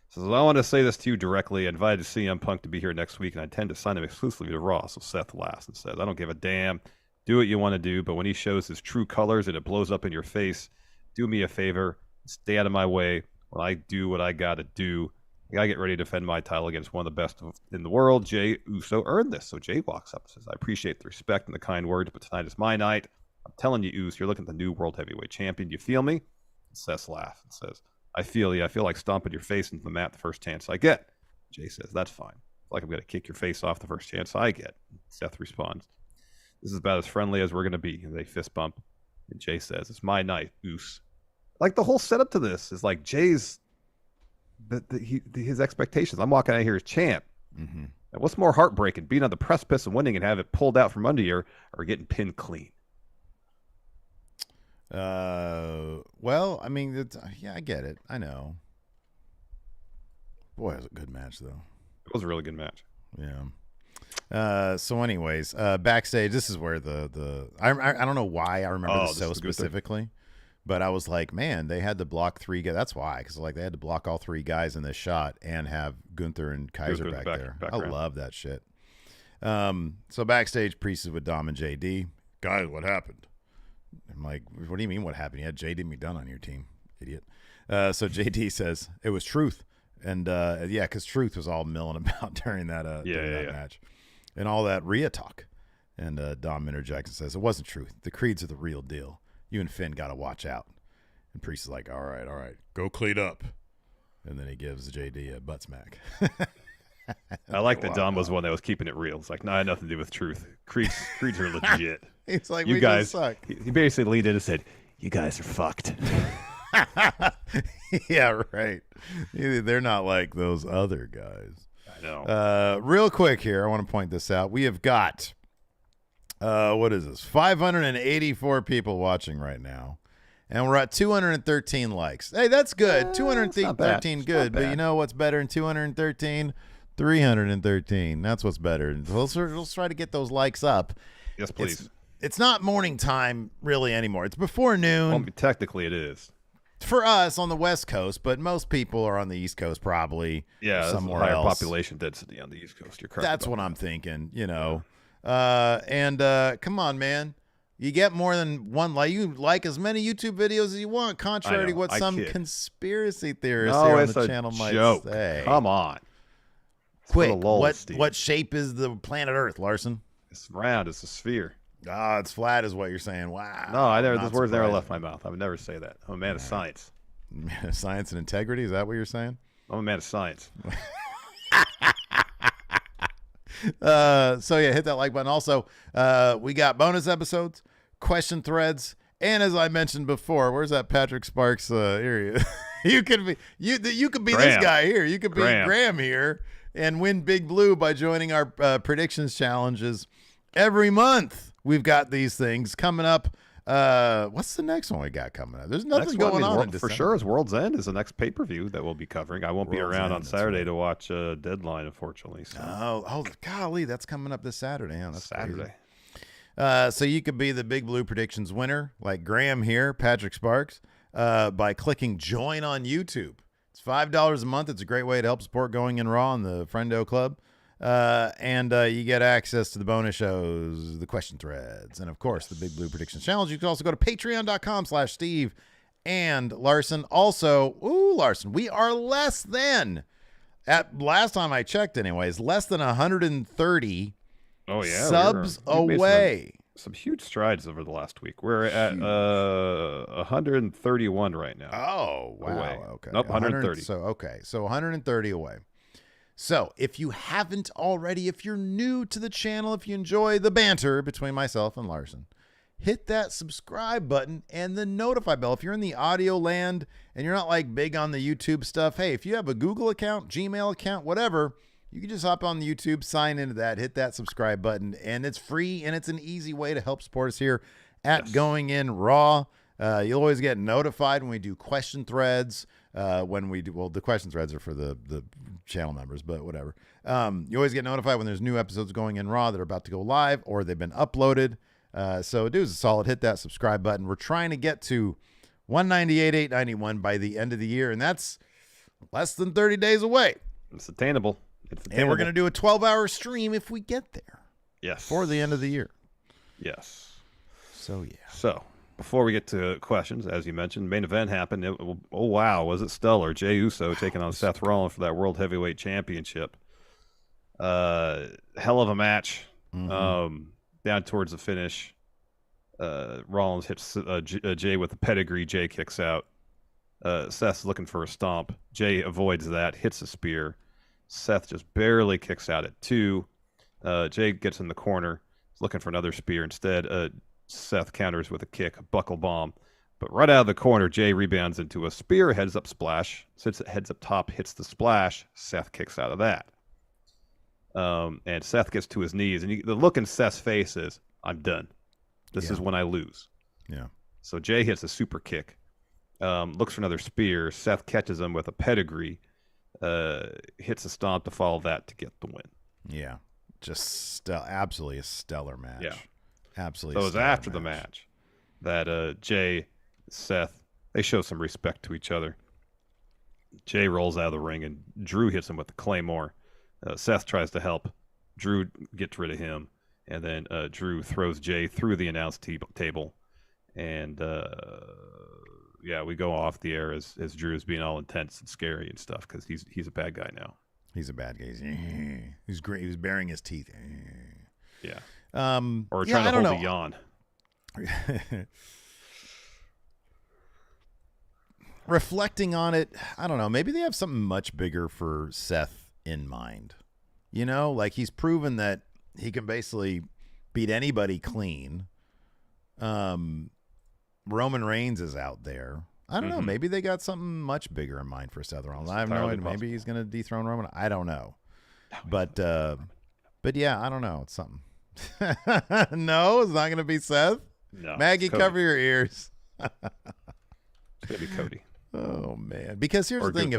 Says, I want to say this to you directly. I invited CM Punk to be here next week, and I intend to sign him exclusively to Raw. So Seth laughs and says, I don't give a damn. Do what you want to do, but when he shows his true colors and it blows up in your face, do me a favor. Stay out of my way when I do what I got to do. I got to get ready to defend my title against one of the best in the world. Jey Uso earned this. So Jey walks up and says, I appreciate the respect and the kind words, but tonight is my night. I'm telling you, Uso, you're looking at the new World Heavyweight Champion. You feel me? And Seth laughs and says, I feel you. I feel like stomping your face into the mat the first chance I get. Jey says, that's fine. It's like I'm going to kick your face off the first chance I get. Seth responds, this is about as friendly as we're going to be. And they fist bump. And Jey says, it's my night, Uso. Like, the whole setup to this is like Jay's his expectations. I'm walking out here as champ. Mm-hmm. And what's more heartbreaking, being on the precipice of winning and have it pulled out from under you, or getting pinned clean? Well, I mean, I get it. I know. Boy, it was a good match, though. It was a really good match. Yeah. So anyways, backstage, this is where I don't know why I remember this so specifically, but I was like, man, they had to block 3 guys. That's why, because like they had to block all 3 guys in this shot and have Gunther and Kaiser back there. I love that shit. So backstage, Priest is with Dom and JD. Guys, what happened? I'm like, what do you mean what happened? You had JD McDonough on your team, idiot. So JD says it was Truth. And because Truth was all milling about during that match. And all that Rhea talk. And Dom interjects and says, it wasn't Truth. The Creeds are the real deal. You and Finn got to watch out. And Priest is like, all right. Go clean up. And then he gives JD a butt smack. I like that Dom was the one that was keeping it real. It's like, no, I had nothing to do with Truth. Creeds are legit. He's like, you we guys suck. He basically leaned in and said, you guys are fucked. Yeah, right. They're not like those other guys. I know. Real quick here, I want to point this out. We have got, what is this? 584 people watching right now. And we're at 213 likes. Hey, that's good. 213 good. But you know what's better than 213? 313. That's what's better. We'll try to get those likes up. Yes, please. It's not morning time really anymore. It's before noon. Well, technically it is. For us on the West Coast, but most people are on the East Coast probably. Yeah, somewhere higher else. Population density on the East Coast. You're correct. That's what I'm thinking, you know. Come on, man. You get more than one like. You like as many YouTube videos as you want, contrary to what some conspiracy theorists here on the channel might say. Come on. Quick, what shape is the planet Earth, Larson? It's round. It's a sphere. It's flat is what you're saying. Wow. No, those words never left my mouth. I would never say that. I'm a man of science. Science and integrity, is that what you're saying? I'm a man of science. So yeah, hit that like button. Also, we got bonus episodes, question threads, and as I mentioned before, where's that Patrick Sparks area? you could be this guy here. You could be Graham here and win Big Blue by joining our predictions challenges every month. We've got these things coming up. What's the next one we got coming up? There's nothing going on in December. For sure, is World's End is the next pay-per-view that we'll be covering. I won't be around on Saturday to watch Deadline, unfortunately. So. Oh, golly, that's coming up this Saturday. Yeah, that's Saturday. So you could be the Big Blue Predictions winner, like Graham here, Patrick Sparks, by clicking join on YouTube. It's $5 a month. It's a great way to help support Going in Raw and the Friendo Club. And you get access to the bonus shows, the question threads, and of course the Big Blue Predictions Challenge. You can also go to patreon.com/Steve and Larson. Also, Larson, we are less than, at last time I checked anyways, less than 130 subs away. Some huge strides over the last week. We're at 131 right now. Oh, wow. Away. Okay. Nope, 130. So 130 away. So if you haven't already, if you're new to the channel, if you enjoy the banter between myself and Larson, hit that subscribe button and the notify bell. If you're in the audio land and you're not like big on the YouTube stuff, hey, if you have a Google account, Gmail account, whatever, you can just hop on the YouTube, sign into that, hit that subscribe button, and it's free, and it's an easy way to help support us here at Going In Raw. You'll always get notified when we do question threads. The question threads are for the channel members, but whatever. You always get notified when there's new episodes going in Raw that are about to go live or they've been uploaded. So do us a solid, hit that subscribe button. We're trying to get to 198,891 by the end of the year, and that's less than 30 days away. It's attainable. And we're going to do a 12-hour stream if we get there. Yes. For the end of the year. Yes. So, yeah. So, before we get to questions, as you mentioned, main event happened. Oh, wow. Was it stellar? Jey Uso taking on Seth Rollins for that World Heavyweight Championship. Hell of a match. Mm-hmm. Down towards the finish. Rollins hits Jey with a pedigree. Jey kicks out. Seth's looking for a stomp. Jey avoids that, hits a spear. Seth just barely kicks out at 2. Jey gets in the corner, looking for another spear. Instead, Seth counters with a kick, a buckle bomb. But right out of the corner, Jey rebounds into a spear, heads up splash. Since it heads up top, hits the splash, Seth kicks out of that. And Seth gets to his knees. And the look in Seth's face is, I'm done. This is when I lose. Yeah. So Jey hits a super kick. Looks for another spear. Seth catches him with a pedigree. Hits a stomp to follow that to get the win. Yeah. Just absolutely a stellar match. Yeah. Absolutely. So it was after the match that Jey, Seth, they show some respect to each other. Jey rolls out of the ring and Drew hits him with the Claymore. Seth tries to help. Drew gets rid of him. And then Drew throws Jey through the announce table. And we go off the air as Drew is being all intense and scary and stuff because he's a bad guy now. He's a bad guy. He's great. He was baring his teeth. Yeah. Or trying to hold a yawn. Reflecting on it, I don't know. Maybe they have something much bigger for Seth in mind. You know, like he's proven that he can basically beat anybody clean. Roman Reigns is out there. I don't know. Maybe they got something much bigger in mind for Seth Rollins. I have no idea. Maybe he's going to dethrone Roman. I don't know. But yeah, I don't know. It's something. No, it's not going to be Seth. No, Maggie, cover your ears. It's going to be Cody. Oh, man. Because here's the thing.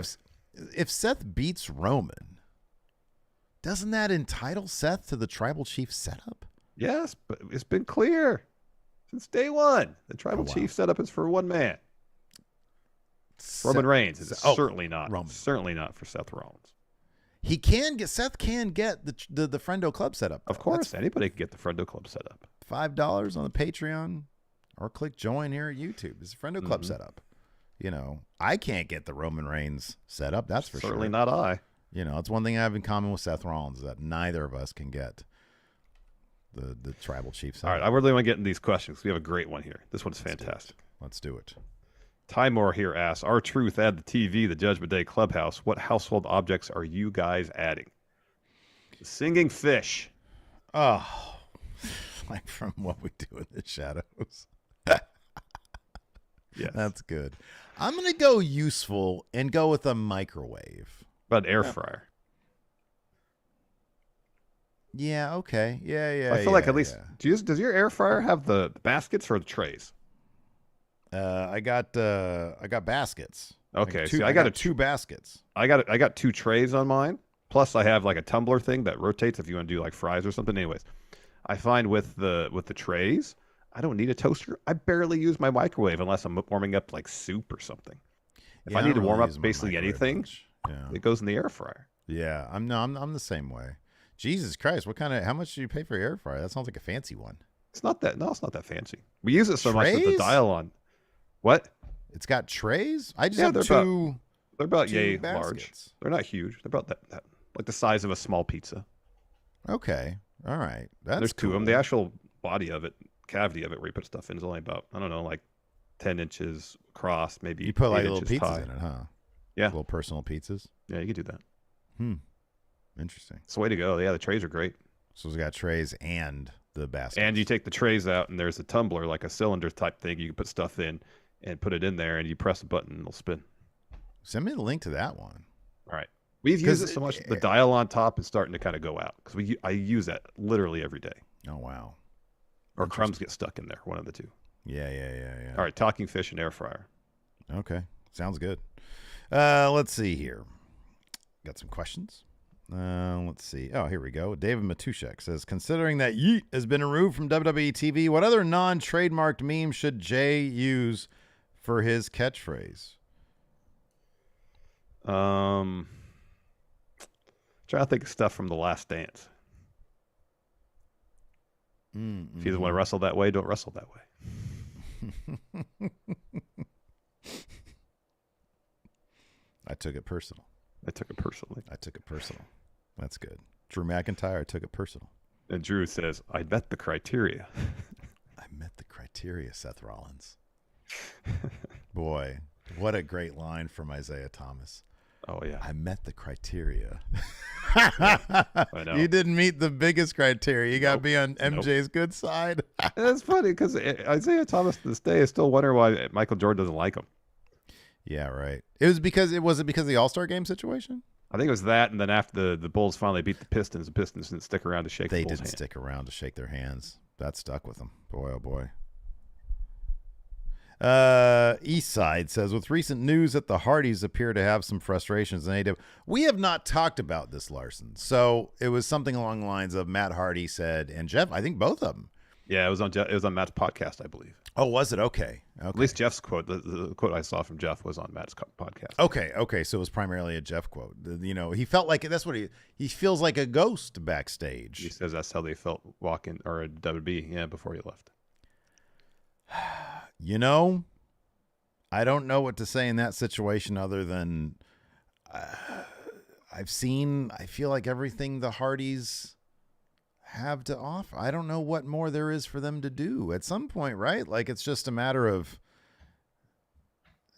If Seth beats Roman, doesn't that entitle Seth to the Tribal Chief setup? Yes, but it's been clear since day one. The Tribal Chief setup is for one man. Roman Reigns is certainly not for Seth Rollins. Seth can get the Friendo Club setup. Of course, anybody can get the Friendo Club setup. $5 on the Patreon or click join here at YouTube. It's a Friendo Club setup. You know, I can't get the Roman Reigns setup. That's for Certainly sure. not I. You know, it's one thing I have in common with Seth Rollins is that neither of us can get the Tribal Chief setup. All right, I really want to get in these questions. We have a great one here. This one's fantastic. Let's do it. Ty Moore here asks, R-Truth add the TV, the Judgment Day Clubhouse. What household objects are you guys adding? The singing fish. Oh, like from What We Do in the Shadows. Yes. That's good. I'm going to go useful and go with a microwave. But air fryer. Yeah, okay. Yeah. I feel like at least, does your air fryer have the baskets or the trays? I got baskets. Okay, I got two baskets. I got 2 trays on mine. Plus, I have like a tumbler thing that rotates if you want to do like fries or something. Anyways, I find with the trays, I don't need a toaster. I barely use my microwave unless I'm warming up like soup or something. If I need to warm up basically anything, it goes in the air fryer. Yeah, I'm the same way. Jesus Christ! How much do you pay for your air fryer? That sounds like a fancy one. It's not that. No, it's not that fancy. We use it so much that the Trays? dial on. What? It's got trays. I just Yeah, have they're about two yay baskets. large. They're not huge. They're about that like the size of a small pizza. Okay, all right. There's two of them. The actual body of it, cavity of it, where you put stuff in, is only about, I don't know, like 10 inches across, maybe. You put like 8 little inches pizzas high. in it, huh? Yeah. Little personal pizzas. Yeah, you can do that. Interesting. It's the way to go. Yeah, the trays are great. So it's got trays and the basket. And you take the trays out, and there's a tumbler, like a cylinder type thing. You can put stuff in and put it in there, and you press a button, and it'll spin. Send me the link to that one. All right. We've used it so much, the dial on top is starting to kind of go out because I use that literally every day. Oh, wow. Or crumbs get stuck in there, one of the two. Yeah. All right, talking fish and air fryer. Okay, sounds good. Let's see here. Got some questions. Let's see. Oh, here we go. David Matushek says, considering that Yeet has been removed from WWE TV, what other non-trademarked meme should Jay use for his catchphrase? Trying to think of stuff from The Last Dance. If you want to wrestle that way, don't wrestle that way. I took it personal. I took it personally. That's good. Drew McIntyre took it personal. And Drew says, I met the criteria. I met the criteria, Seth Rollins. Boy, what a great line from Isaiah Thomas. Oh, yeah. I met the criteria. I know. You didn't meet the biggest criteria. You got to be on MJ's good side. That's funny because Isaiah Thomas to this day is still wondering why Michael Jordan doesn't like him. Yeah, right. Was it because of the All-Star game situation? I think it was that, and then after the Bulls finally beat the Pistons didn't stick around to shake the Bulls' hand. Stick around to shake their hands. That stuck with them. Boy, oh boy. Eastside says, with recent news that the Hardys appear to have some frustrations in AEW. We have not talked about this, Larson. So it was something along the lines of Matt Hardy said, and Jeff, I think both of them. Yeah, it was on Matt's podcast, I believe. Oh, was it? Okay. At least Jeff's quote, the quote I saw from Jeff was on Matt's podcast. Okay. So it was primarily a Jeff quote. You know, he felt like that's what he feels like a ghost backstage. He says that's how they felt walking or at WWE, before he left. You know, I don't know what to say in that situation other than I feel like everything the Hardys have to offer. I don't know what more there is for them to do at some point, right? Like, it's just a matter of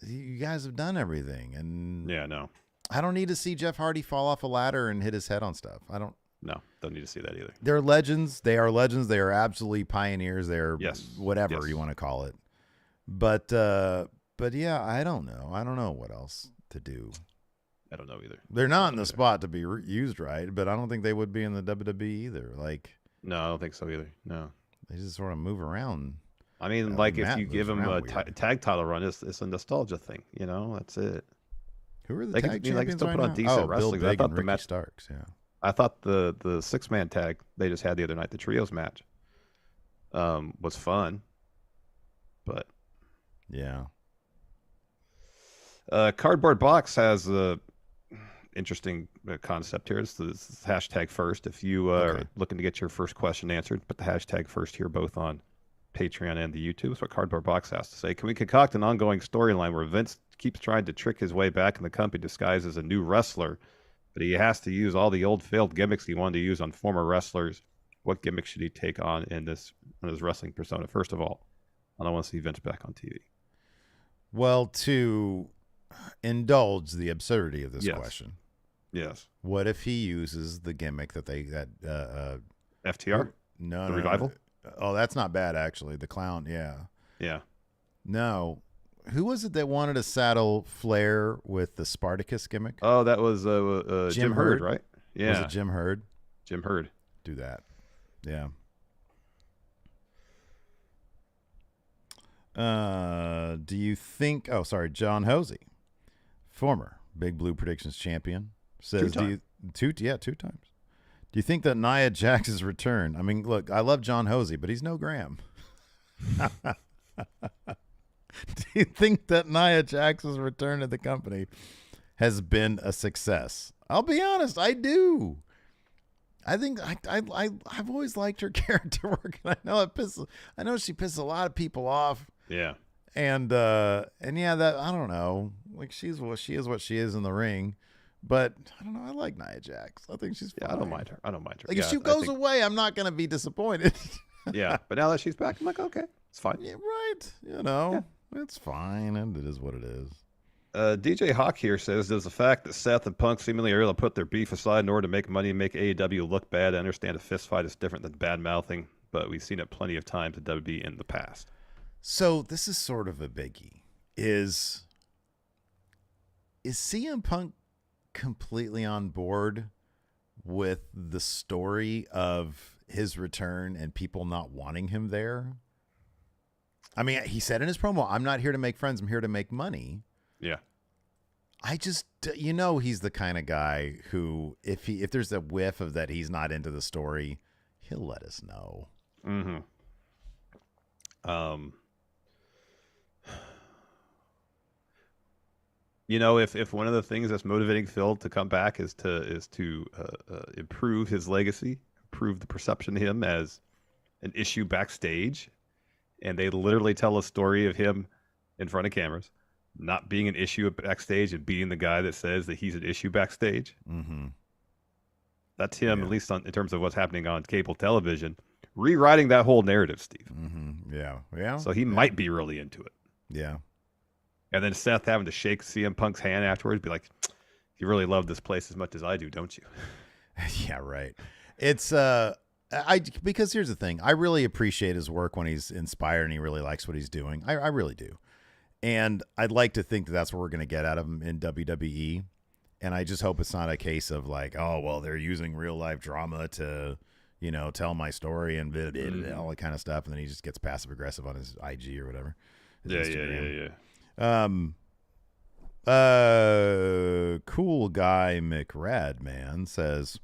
you guys have done everything. And yeah, no. I don't need to see Jeff Hardy fall off a ladder and hit his head on stuff. No, don't need to see that either. They're legends. They are legends. They are absolutely pioneers. They're whatever you want to call it. But yeah, I don't know. I don't know what else to do. I don't know either. They're not in the spot to be used right, but I don't think they would be in the WWE either. Like, no, I don't think so either. No, they just sort of move around. I mean, like if you give them a tag title run, it's a nostalgia thing. You know, that's it. Who are the tag champions? They can still right put on now? decent wrestling. Bill Big I thought and the Ricky match Starks. Yeah, I thought the 6-man tag they just had the other night, the trios match, was fun, but yeah. Cardboard Box has a interesting concept here. It's the hashtag first. If you are looking to get your first question answered, put the hashtag first here, both on Patreon and the YouTube. That's what Cardboard Box has to say. Can we concoct an ongoing storyline where Vince keeps trying to trick his way back in the company disguised as a new wrestler, but he has to use all the old failed gimmicks he wanted to use on former wrestlers? What gimmicks should he take on in his wrestling persona? First of all, I don't want to see Vince back on TV. Well, to indulge the absurdity of this question. Yes. What if he uses the gimmick that FTR? No, the Revival? No. Oh, that's not bad, actually. The clown, yeah. Yeah. No. Who was it that wanted to saddle Flair with the Spartacus gimmick? Oh, that was Jim Herd, right? Yeah. Was it Jim Herd? Jim Herd. Do that. Yeah. Do you think... Oh, sorry. John Hosey, former Big Blue Predictions champion, says... Two times. Do you think that Nia Jax's return... I mean, look, I love John Hosey, but he's no Graham. Do you think that Nia Jax's return to the company has been a success? I'll be honest, I do. I think I've always liked her character work, and I know she pisses a lot of people off. Yeah. And yeah, that I don't know. Like she is what she is in the ring. But I don't know, I like Nia Jax. I think she's fine. Yeah, I don't mind her. Like Yeah, if she goes away, I'm not gonna be disappointed. Yeah, but now that she's back, I'm like, okay, it's fine. Yeah, right. It's fine, and it is what it is. DJ Hawk here says, does the fact that Seth and Punk seemingly are able to put their beef aside in order to make money and make AEW look bad? I understand a fist fight is different than bad mouthing, but we've seen it plenty of times at WWE in the past. So this is sort of a biggie. Is CM Punk completely on board with the story of his return and people not wanting him there? I mean, he said in his promo, I'm not here to make friends, I'm here to make money. Yeah. I just, he's the kind of guy who, if there's a whiff of that he's not into the story, he'll let us know. Mm-hmm. If one of the things that's motivating Phil to come back is to improve his legacy, improve the perception of him as an issue backstage, and they literally tell a story of him in front of cameras not being an issue backstage and being the guy that says that he's an issue backstage. Mm-hmm. That's him, at least in terms of what's happening on cable television, rewriting that whole narrative, Steve. Mm-hmm. Yeah. So he might be really into it. Yeah. And then Seth having to shake CM Punk's hand afterwards, be like, "You really love this place as much as I do, don't you?" Yeah, right. It's because here's the thing. I really appreciate his work when he's inspired and he really likes what he's doing. I really do. And I'd like to think that that's what we're going to get out of him in WWE. And I just hope it's not a case of like, oh, well, they're using real life drama to, tell my story and all that kind of stuff. And then he just gets passive aggressive on his IG or whatever. Yeah. Cool guy McRadman says,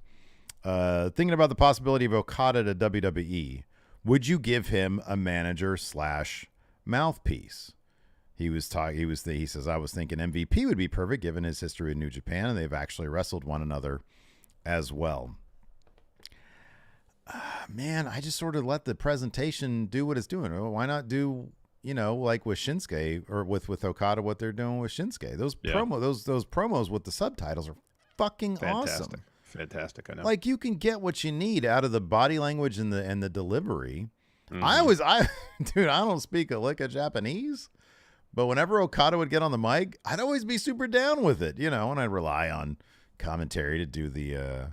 thinking about the possibility of Okada to WWE, would you give him a manager / mouthpiece? He says, I was thinking MVP would be perfect given his history in New Japan, and they've actually wrestled one another as well. Man, I just sort of let the presentation do what it's doing. Why not do, like with Shinsuke or with Okada, what they're doing with Shinsuke? Those promos with the subtitles are fucking awesome. Fantastic, I know. Like you can get what you need out of the body language and the delivery. Mm-hmm. Dude, I don't speak a lick of Japanese. But whenever Okada would get on the mic, I'd always be super down with it, and I'd rely on commentary to do the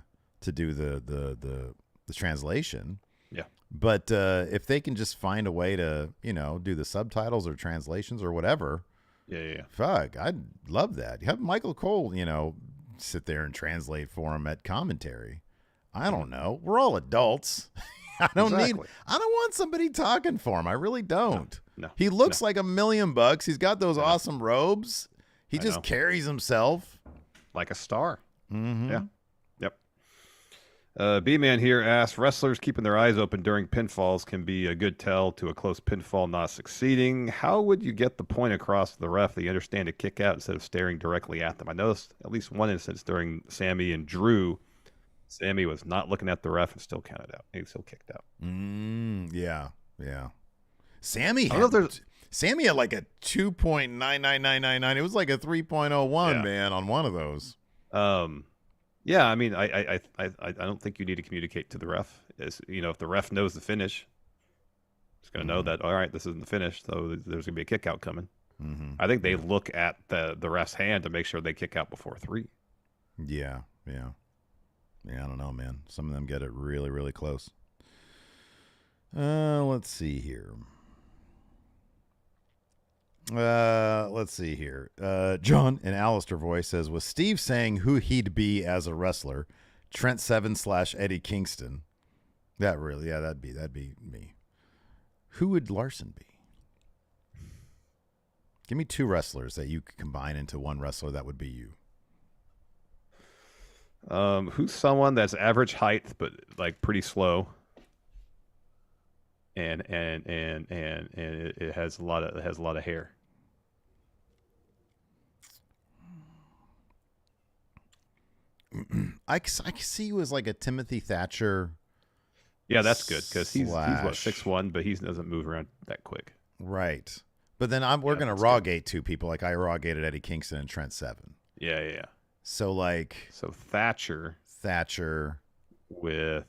translation. Yeah. But if they can just find a way to, do the subtitles or translations or whatever, yeah. Fuck, I'd love that. Have Michael Cole, sit there and translate for him at commentary. I don't know. We're all adults. I don't want somebody talking for him. I really don't. No. He looks like $1 million. He's got those awesome robes. He just carries himself like a star. Mm-hmm. Yeah. Yep. B-Man here asks, wrestlers keeping their eyes open during pinfalls can be a good tell to a close pinfall not succeeding. How would you get the point across to the ref that you understand a kick out instead of staring directly at them? I noticed at least one instance during Sammy and Drew. Sammy was not looking at the ref and still counted out. He still kicked out. Yeah. Sammy had like a 2.99999. It was like a 3.01, man, on one of those. Yeah, I mean, I don't think you need to communicate to the ref. If the ref knows the finish, it's going to know that, all right, this isn't the finish, so there's going to be a kick out coming. Mm-hmm. I think they look at the ref's hand to make sure they kick out before 3. Yeah, I don't know, man. Some of them get it really, really close. Let's see here. John in Alistair voice says, was Steve saying who he'd be as a wrestler? Trent Seven / Eddie Kingston. That'd be me. Who would Larson be? Give me 2 wrestlers that you could combine into one wrestler that would be you. Who's someone that's average height but like pretty slow, and it has a lot of hair. I see you as like a Timothy Thatcher. Yeah, that's good because he's what, Slash. 6'1", but he doesn't move around that quick. Right. But then we're Yeah, going to that's rawgate two people like I rawgated Eddie Kingston and Trent Seven. Yeah. So like So Thatcher with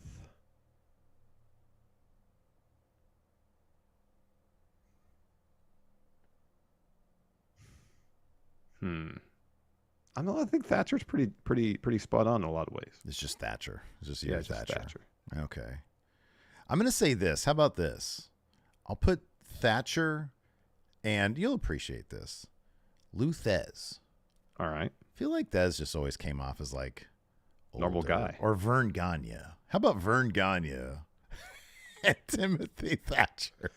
I know. I think Thatcher's pretty spot on in a lot of ways. it's just Thatcher. It's just Yeah, you, it's just Thatcher. Okay. I'm going to say this. How about this? I'll put Thatcher, and you'll appreciate this, Lou Thez. All right. I feel like Thez just always came off as like Normal older. guy. Or Vern Gagne. How about Vern Gagne and Timothy Thatcher?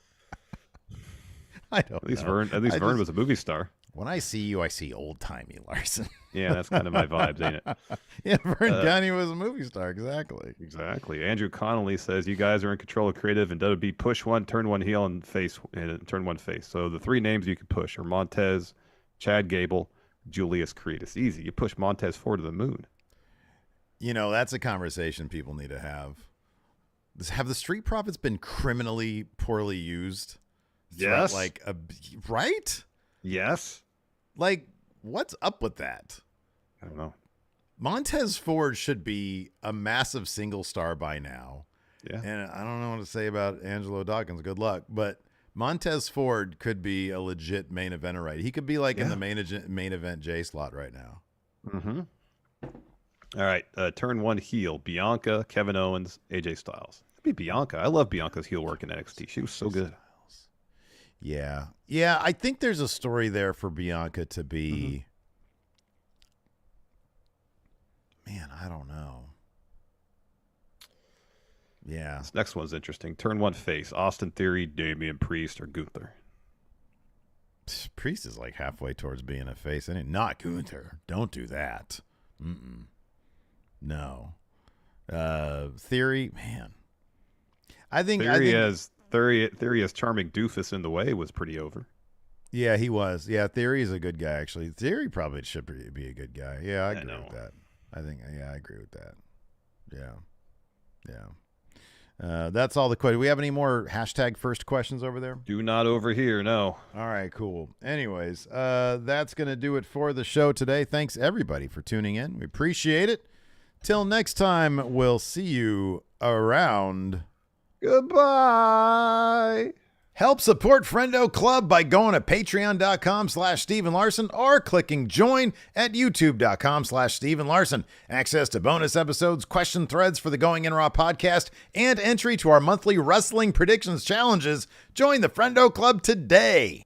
I don't At least know. Vern was a movie star. When I see you, I see old-timey Larson. Yeah, that's kind of my vibes, ain't it? Yeah, Vern Gagne was a movie star. Exactly. Exactly. Andrew Connolly says you guys are in control of creative and WWE push one, turn one heel, and turn one face. So the three names you can push are Montez, Chad Gable, Julius Creed. It's easy. You push Montez forward to the moon. You know, that's a conversation people need to have. Have the Street Profits been criminally poorly used? Yes. Right? Yes. Like, what's up with that? I don't know. Montez Ford should be a massive single star by now. Yeah. And I don't know what to say about Angelo Dawkins. Good luck. But Montez Ford could be a legit main eventer, right? He could be like in the main event J slot right now. Mm-hmm. All right. Turn one heel. Bianca, Kevin Owens, AJ Styles. It'd be Bianca. I love Bianca's heel work in NXT. She was so good. Yeah. Yeah, I think there's a story there for Bianca to be. Man, I don't know. Yeah. This next one's interesting. Turn one face. Austin Theory, Damian Priest, or Gunther. Priest is like halfway towards being a face. And not Gunther. Don't do that. No. Theory, man. I think Theory as charming doofus in the way was pretty over. Yeah, he was. Yeah, Theory is a good guy, actually. Theory probably should be a good guy. Yeah, I agree with that. I agree with that. Yeah. That's all the questions. Do we have any more hashtag first questions over there? Do not over here, no. All right, cool. Anyways, that's going to do it for the show today. Thanks, everybody, for tuning in. We appreciate it. Till next time, we'll see you around. Goodbye. Help support Friendo Club by going to patreon.com/Steven Larson or clicking join at youtube.com/Steven Larson. Access to bonus episodes, question threads for the Going In Raw podcast, and entry to our monthly wrestling predictions challenges. Join the Friendo Club today.